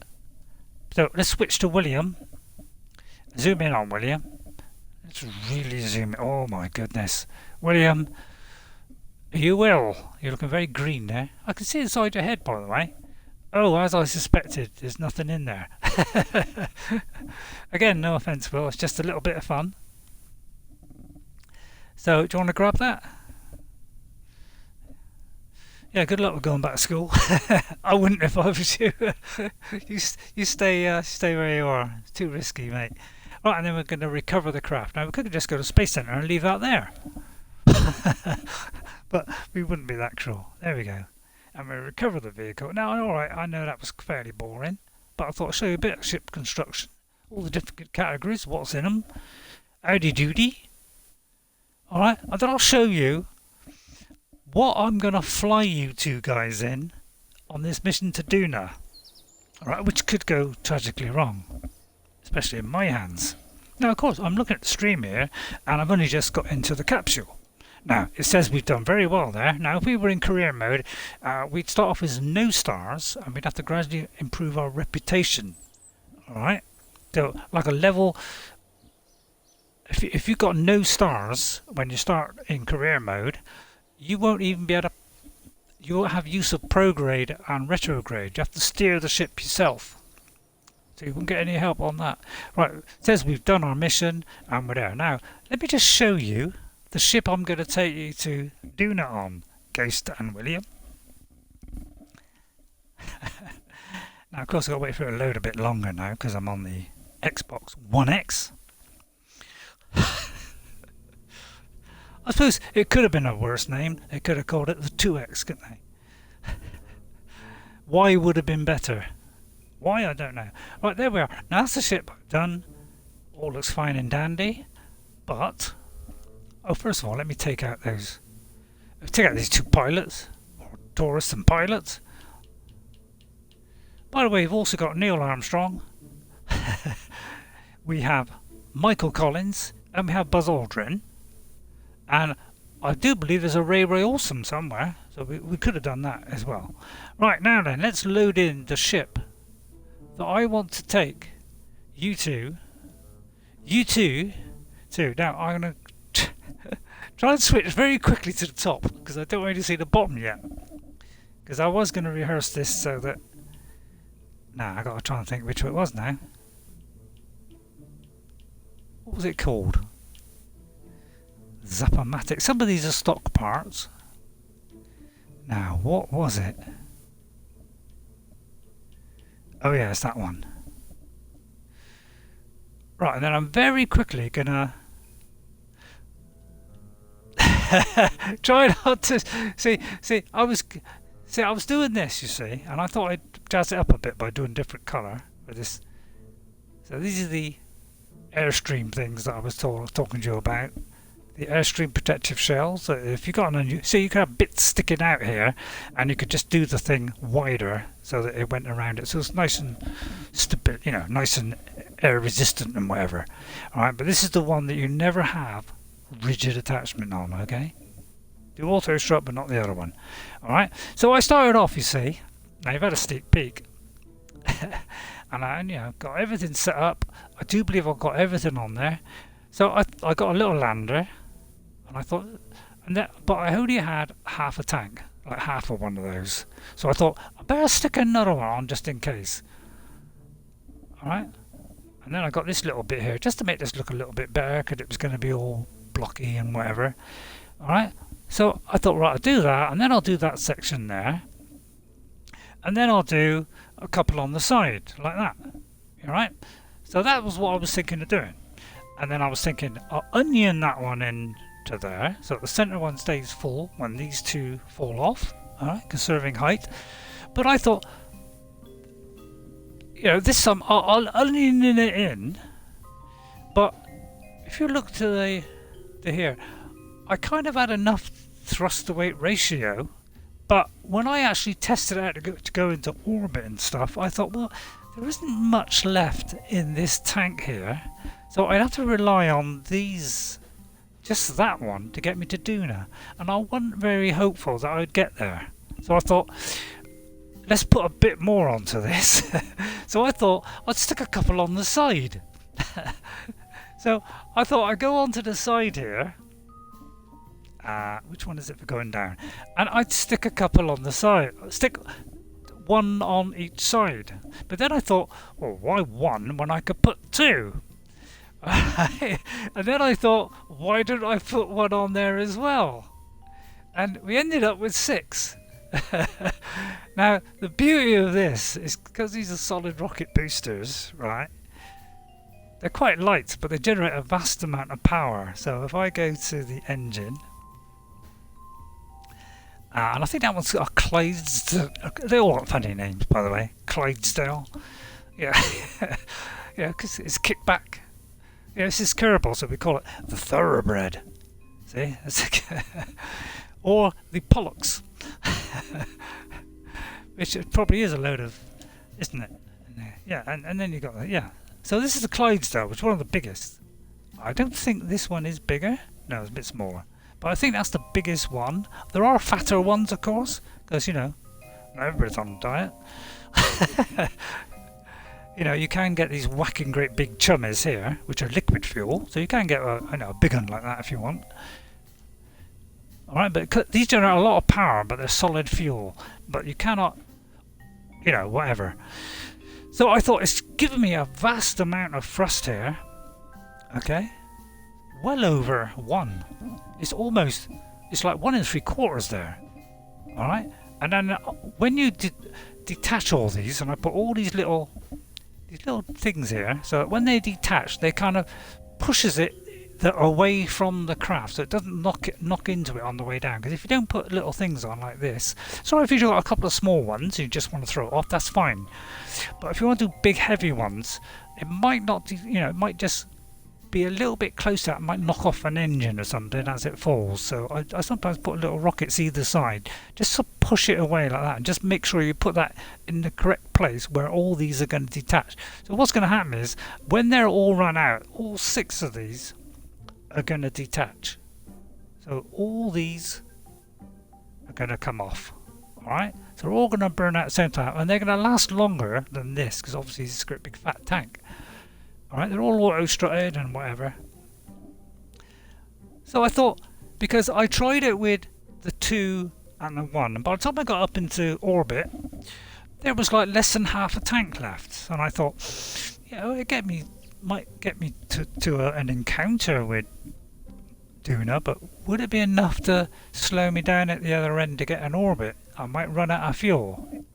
So let's switch to William. Zoom in on William. Let's really zoom in. Oh my goodness, William. You will. You're looking very green there. I can see inside your head, by the way. Oh, as I suspected, there's nothing in there. Again, no offence, Will. It's just a little bit of fun. So, do you want to grab that? Yeah, good luck with going back to school. I wouldn't if I was you. you stay where you are. It's too risky, mate. Right, and then we're going to recover the craft. Now, we could just go to Space Centre and leave that there. But we wouldn't be that cruel. There we go. And we recover the vehicle. Now, alright, I know that was fairly boring, but I thought I'd show you a bit of ship construction. All the different categories, what's in them. Howdy doody. Alright, and then I'll show you what I'm going to fly you two guys in on this mission to Duna. Alright, which could go tragically wrong, especially in my hands. Now, of course, I'm looking at the stream here, and I've only just got into the capsule. Now, it says we've done very well there. Now, if we were in career mode, we'd start off with no stars, and we'd have to gradually improve our reputation. Alright? So, like a level... If you've got no stars when you start in career mode, you won't even be able to... You won't have use of prograde and retrograde. You have to steer the ship yourself. So you won't get any help on that. Right, it says we've done our mission, and we're there. Now, let me just show you the ship I'm going to take you to Duna on, Ghost and William. Now, of course, I've got to wait for it to load a bit longer now because I'm on the Xbox One X. I suppose it could have been a worse name. They could have called it the 2X, couldn't they? Why would have been better? Why, I don't know. Right, there we are. Now, that's the ship done. All looks fine and dandy. But... Oh, first of all, let me take out these two pilots, or tourists and pilots. By the way, we've also got Neil Armstrong. We have Michael Collins, and we have Buzz Aldrin. And I do believe there's a RayRay Awesome somewhere, so we could have done that as well. Right, now then, let's load in the ship that I want to take you two. Now, I'm going to try and switch very quickly to the top because I don't want you to see the bottom yet. Because I was going to rehearse this so that... Nah, I got to try and think which one it was now. What was it called? Zapamatic. Some of these are stock parts. Now, what was it? Oh yeah, it's that one. Right, and then I'm very quickly going to... Try not to I was doing this, you see, and I thought I'd jazz it up a bit by doing different colour with this. So these are the Airstream things that I was talking to you about. The Airstream protective shells. So if you got you could have bits sticking out here, and you could just do the thing wider so that it went around it. So it's nice and stable, nice and air resistant and whatever. All right, but this is the one that you never have rigid attachment on, okay? Do auto strut, but not the other one. Alright, so I started off, you see. Now you've had a sneak peek. And I got everything set up. I do believe I've got everything on there. So I got a little lander, and I thought, but I only had half a tank, like half of one of those. So I thought I better stick another one on just in case. All right. And then I got this little bit here just to make this look a little bit better because it was going to be all blocky and whatever. All right. So I thought, right, I'll do that, and then I'll do that section there, and then I'll do a couple on the side like that. All right. So that was what I was thinking of doing. And then I was thinking I'll onion that one into there so the center one stays full when these two fall off. All right, conserving height. But I thought, this time I'll onion it in. But if you look to the here, I kind of had enough thrust to weight ratio. But when I actually tested it out to go into orbit and stuff, I thought, well, there isn't much left in this tank here. So I'd have to rely on these, just that one, to get me to Duna. And I wasn't very hopeful that I'd get there. So I thought, let's put a bit more onto this. So I thought I'd stick a couple on the side. So I thought I'd go onto the side here. Which one is it for going down? And I'd stick a couple on the side. Stick one on each side. But then I thought, well, why one when I could put two? And then I thought, why didn't I put one on there as well? And we ended up with 6. Now, the beauty of this is because these are solid rocket boosters, right? They're quite light, but they generate a vast amount of power. So if I go to the engine, and I think that one's got a Clydesdale. They all got funny names, by the way. Clydesdale. Yeah. Yeah, because it's kickback. Yeah, this is Kerbal, so we call it the thoroughbred. See? Or the Pollux. Which it probably is a load of, isn't it? Yeah, and then you got that, yeah. So this is the Clydesdale, which is one of the biggest. I don't think this one is bigger. No, it's a bit smaller. But I think that's the biggest one. There are fatter ones, of course, because, not everybody's on a diet. You can get these whacking great big chummies here, which are liquid fuel. So you can get a big one like that if you want. Alright, but these generate a lot of power, but they're solid fuel. But you cannot, whatever. So I thought it's given me a vast amount of thrust here. Okay. Well over 1. It's like 1 3/4 there. Alright? And then when you detach all these, and I put all these little things here, so that when they detach, they kind of pushes it away from the craft, so it doesn't knock into it on the way down. Because if you don't put little things on like this, sorry if you've got a couple of small ones, you just want to throw it off, that's fine. But if you want to do big heavy ones, it might not, it might just be a little bit closer. It might knock off an engine or something as it falls. So I sometimes put little rockets either side just to push it away like that, and just make sure you put that in the correct place where all these are going to detach. So what's going to happen is when they're all run out, all 6 of these are going to detach. So all these are going to come off. Alright, so they're all going to burn out at the same time, and they're going to last longer than this because obviously this is a great big fat tank. Alright, they're all auto-strutted and whatever. So I thought, because I tried it with the 2 and the 1, and by the time I got up into orbit, there was like less than half a tank left. And I thought, it might get me to an encounter with Duna, but would it be enough to slow me down at the other end to get an orbit? I might run out of fuel.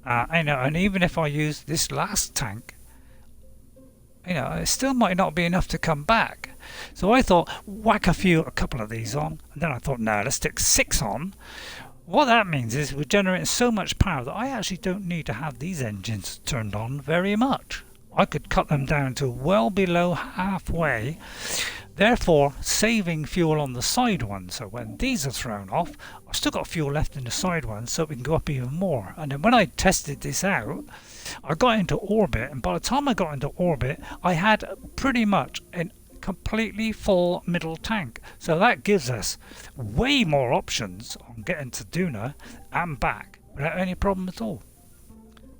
And even if I use this last tank, it still might not be enough to come back. So I thought, whack a couple of these on, and then I thought, no, let's stick 6 on. What that means is we're generating so much power that I actually don't need to have these engines turned on very much. I could cut them down to well below halfway, therefore saving fuel on the side one. So when these are thrown off, I've still got fuel left in the side one, so we can go up even more. And then when I tested this out, I got into orbit, and by the time I got into orbit, I had pretty much a completely full middle tank. So that gives us way more options on getting to Duna and back without any problem at all.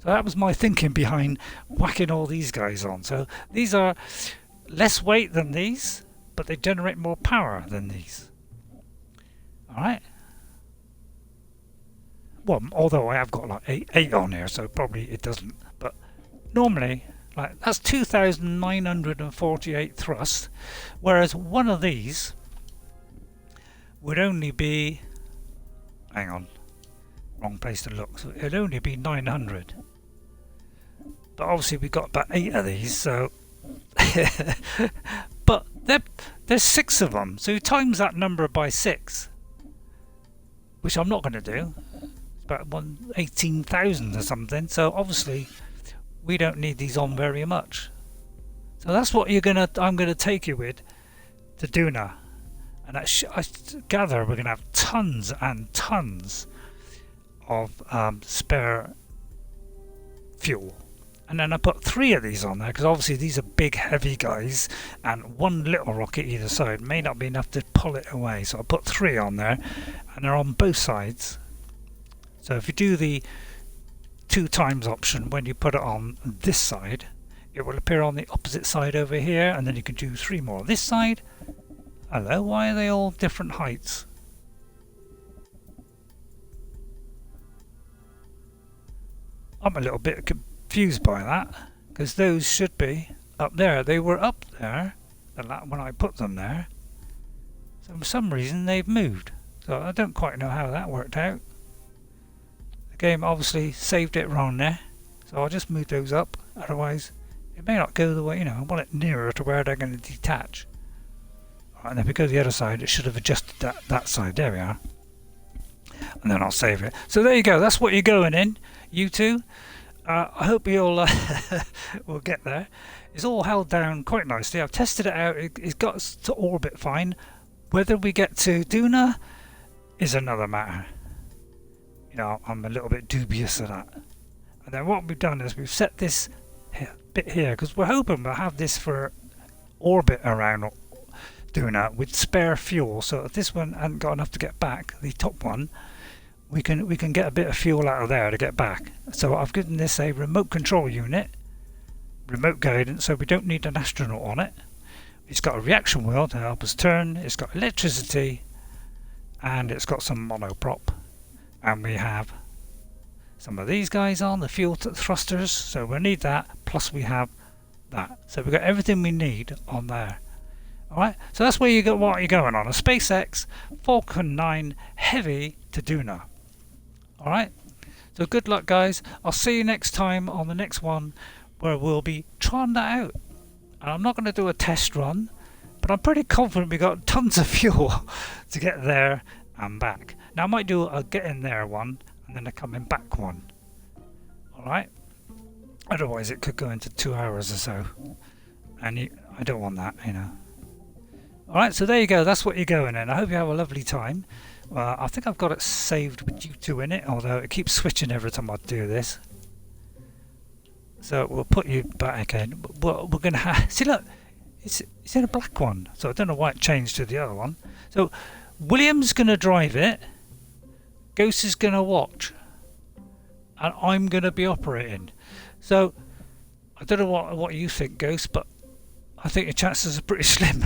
So that was my thinking behind whacking all these guys on. So these are less weight than these, but they generate more power than these. Alright? Well, although I have got like 8 on here, so probably it doesn't. But normally, like that's 2,948 thrust, whereas one of these would only be, hang on, wrong place to look, so it'd only be 900. But obviously we've got about 8 of these, so but there's 6 of them, so you times that number by 6, which I'm not going to do. It's about 18,000 or something, so obviously we don't need these on very much. So that's what I'm gonna take you with to Duna, and I gather we're gonna have tons and tons of spare fuel. And then I put 3 of these on there because obviously these are big heavy guys, and one little rocket either side may not be enough to pull it away, so I put 3 on there, and they're on both sides. So if you do the 2 times option, when you put it on this side, it will appear on the opposite side over here, and then you can do 3 more on this side. Hello, why are they all different heights? I'm a little bit confused by that, because those should be up there. They were up there when I put them there, so for some reason they've moved, so I don't quite know how that worked out. The game obviously saved it wrong there, so I'll just move those up, otherwise it may not go the way, I want it nearer to where they're going to detach. Right, and then if we go to the other side, it should have adjusted that side. There we are, and then I'll save it. So there you go, that's what you're going in, you two. I hope you'll will get there. It's all held down quite nicely. I've tested it out. It's got to orbit fine. Whether we get to Duna is another matter. I'm a little bit dubious of that. And then what we've done is we've set this bit here, because we're hoping we'll have this for orbit around Duna with spare fuel. So if this one hasn't got enough to get back, the top one, we can get a bit of fuel out of there to get back. So I've given this a remote control unit, remote guidance, so we don't need an astronaut on it. It's got a reaction wheel to help us turn, it's got electricity, and it's got some monoprop. And we have some of these guys on, the fuel thrusters, so we'll need that, plus we have that. So we've got everything we need on there. Alright, so that's where what you're going on, a SpaceX Falcon 9 Heavy to Duna. Alright, so good luck guys. I'll see you next time on the next one, where we'll be trying that out. And I'm not going to do a test run, but I'm pretty confident we got tons of fuel to get there and back. Now I might do a get in there one and then a coming back one. Alright, otherwise it could go into 2 hours or so, and I don't want that, Alright, so there you go, that's what you're going in. I hope you have a lovely time. I think I've got it saved with you two in it, although it keeps switching every time I do this. So we'll put you back in. We're going to have... See, look, it's in a black one, so I don't know why it changed to the other one. So William's going to drive it, Ghost is going to watch, and I'm going to be operating. So I don't know what you think, Ghost, but I think your chances are pretty slim.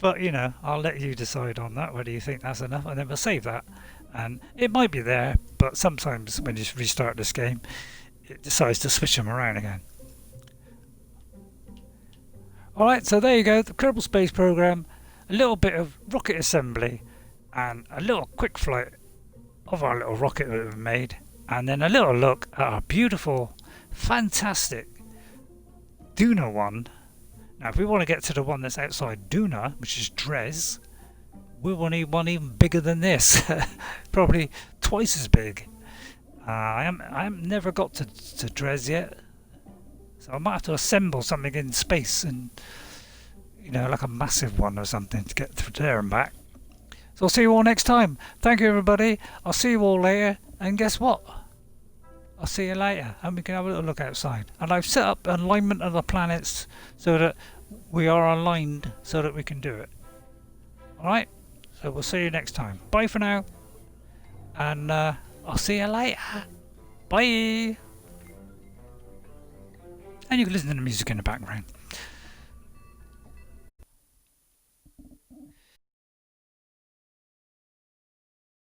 But I'll let you decide on that, whether you think that's enough, and then we'll save that. And it might be there, but sometimes when you restart this game, it decides to switch them around again. Alright, so there you go, the Kerbal Space Program, a little bit of rocket assembly, and a little quick flight of our little rocket that we've made, and then a little look at our beautiful, fantastic Duna one. Now if we want to get to the one that's outside Duna, which is Dres, we will need one even bigger than this. Probably twice as big. I haven't never got to Dres yet, so I might have to assemble something in space, and like a massive one or something, to get through there and back. So I'll see you all next time. Thank you everybody, I'll see you all later, and guess what? I'll see you later, and we can have a little look outside. And I've set up alignment of the planets so that we are aligned so that we can do it. Alright, so we'll see you next time. Bye for now, and I'll see you later. Bye. and you can listen to the music in the background.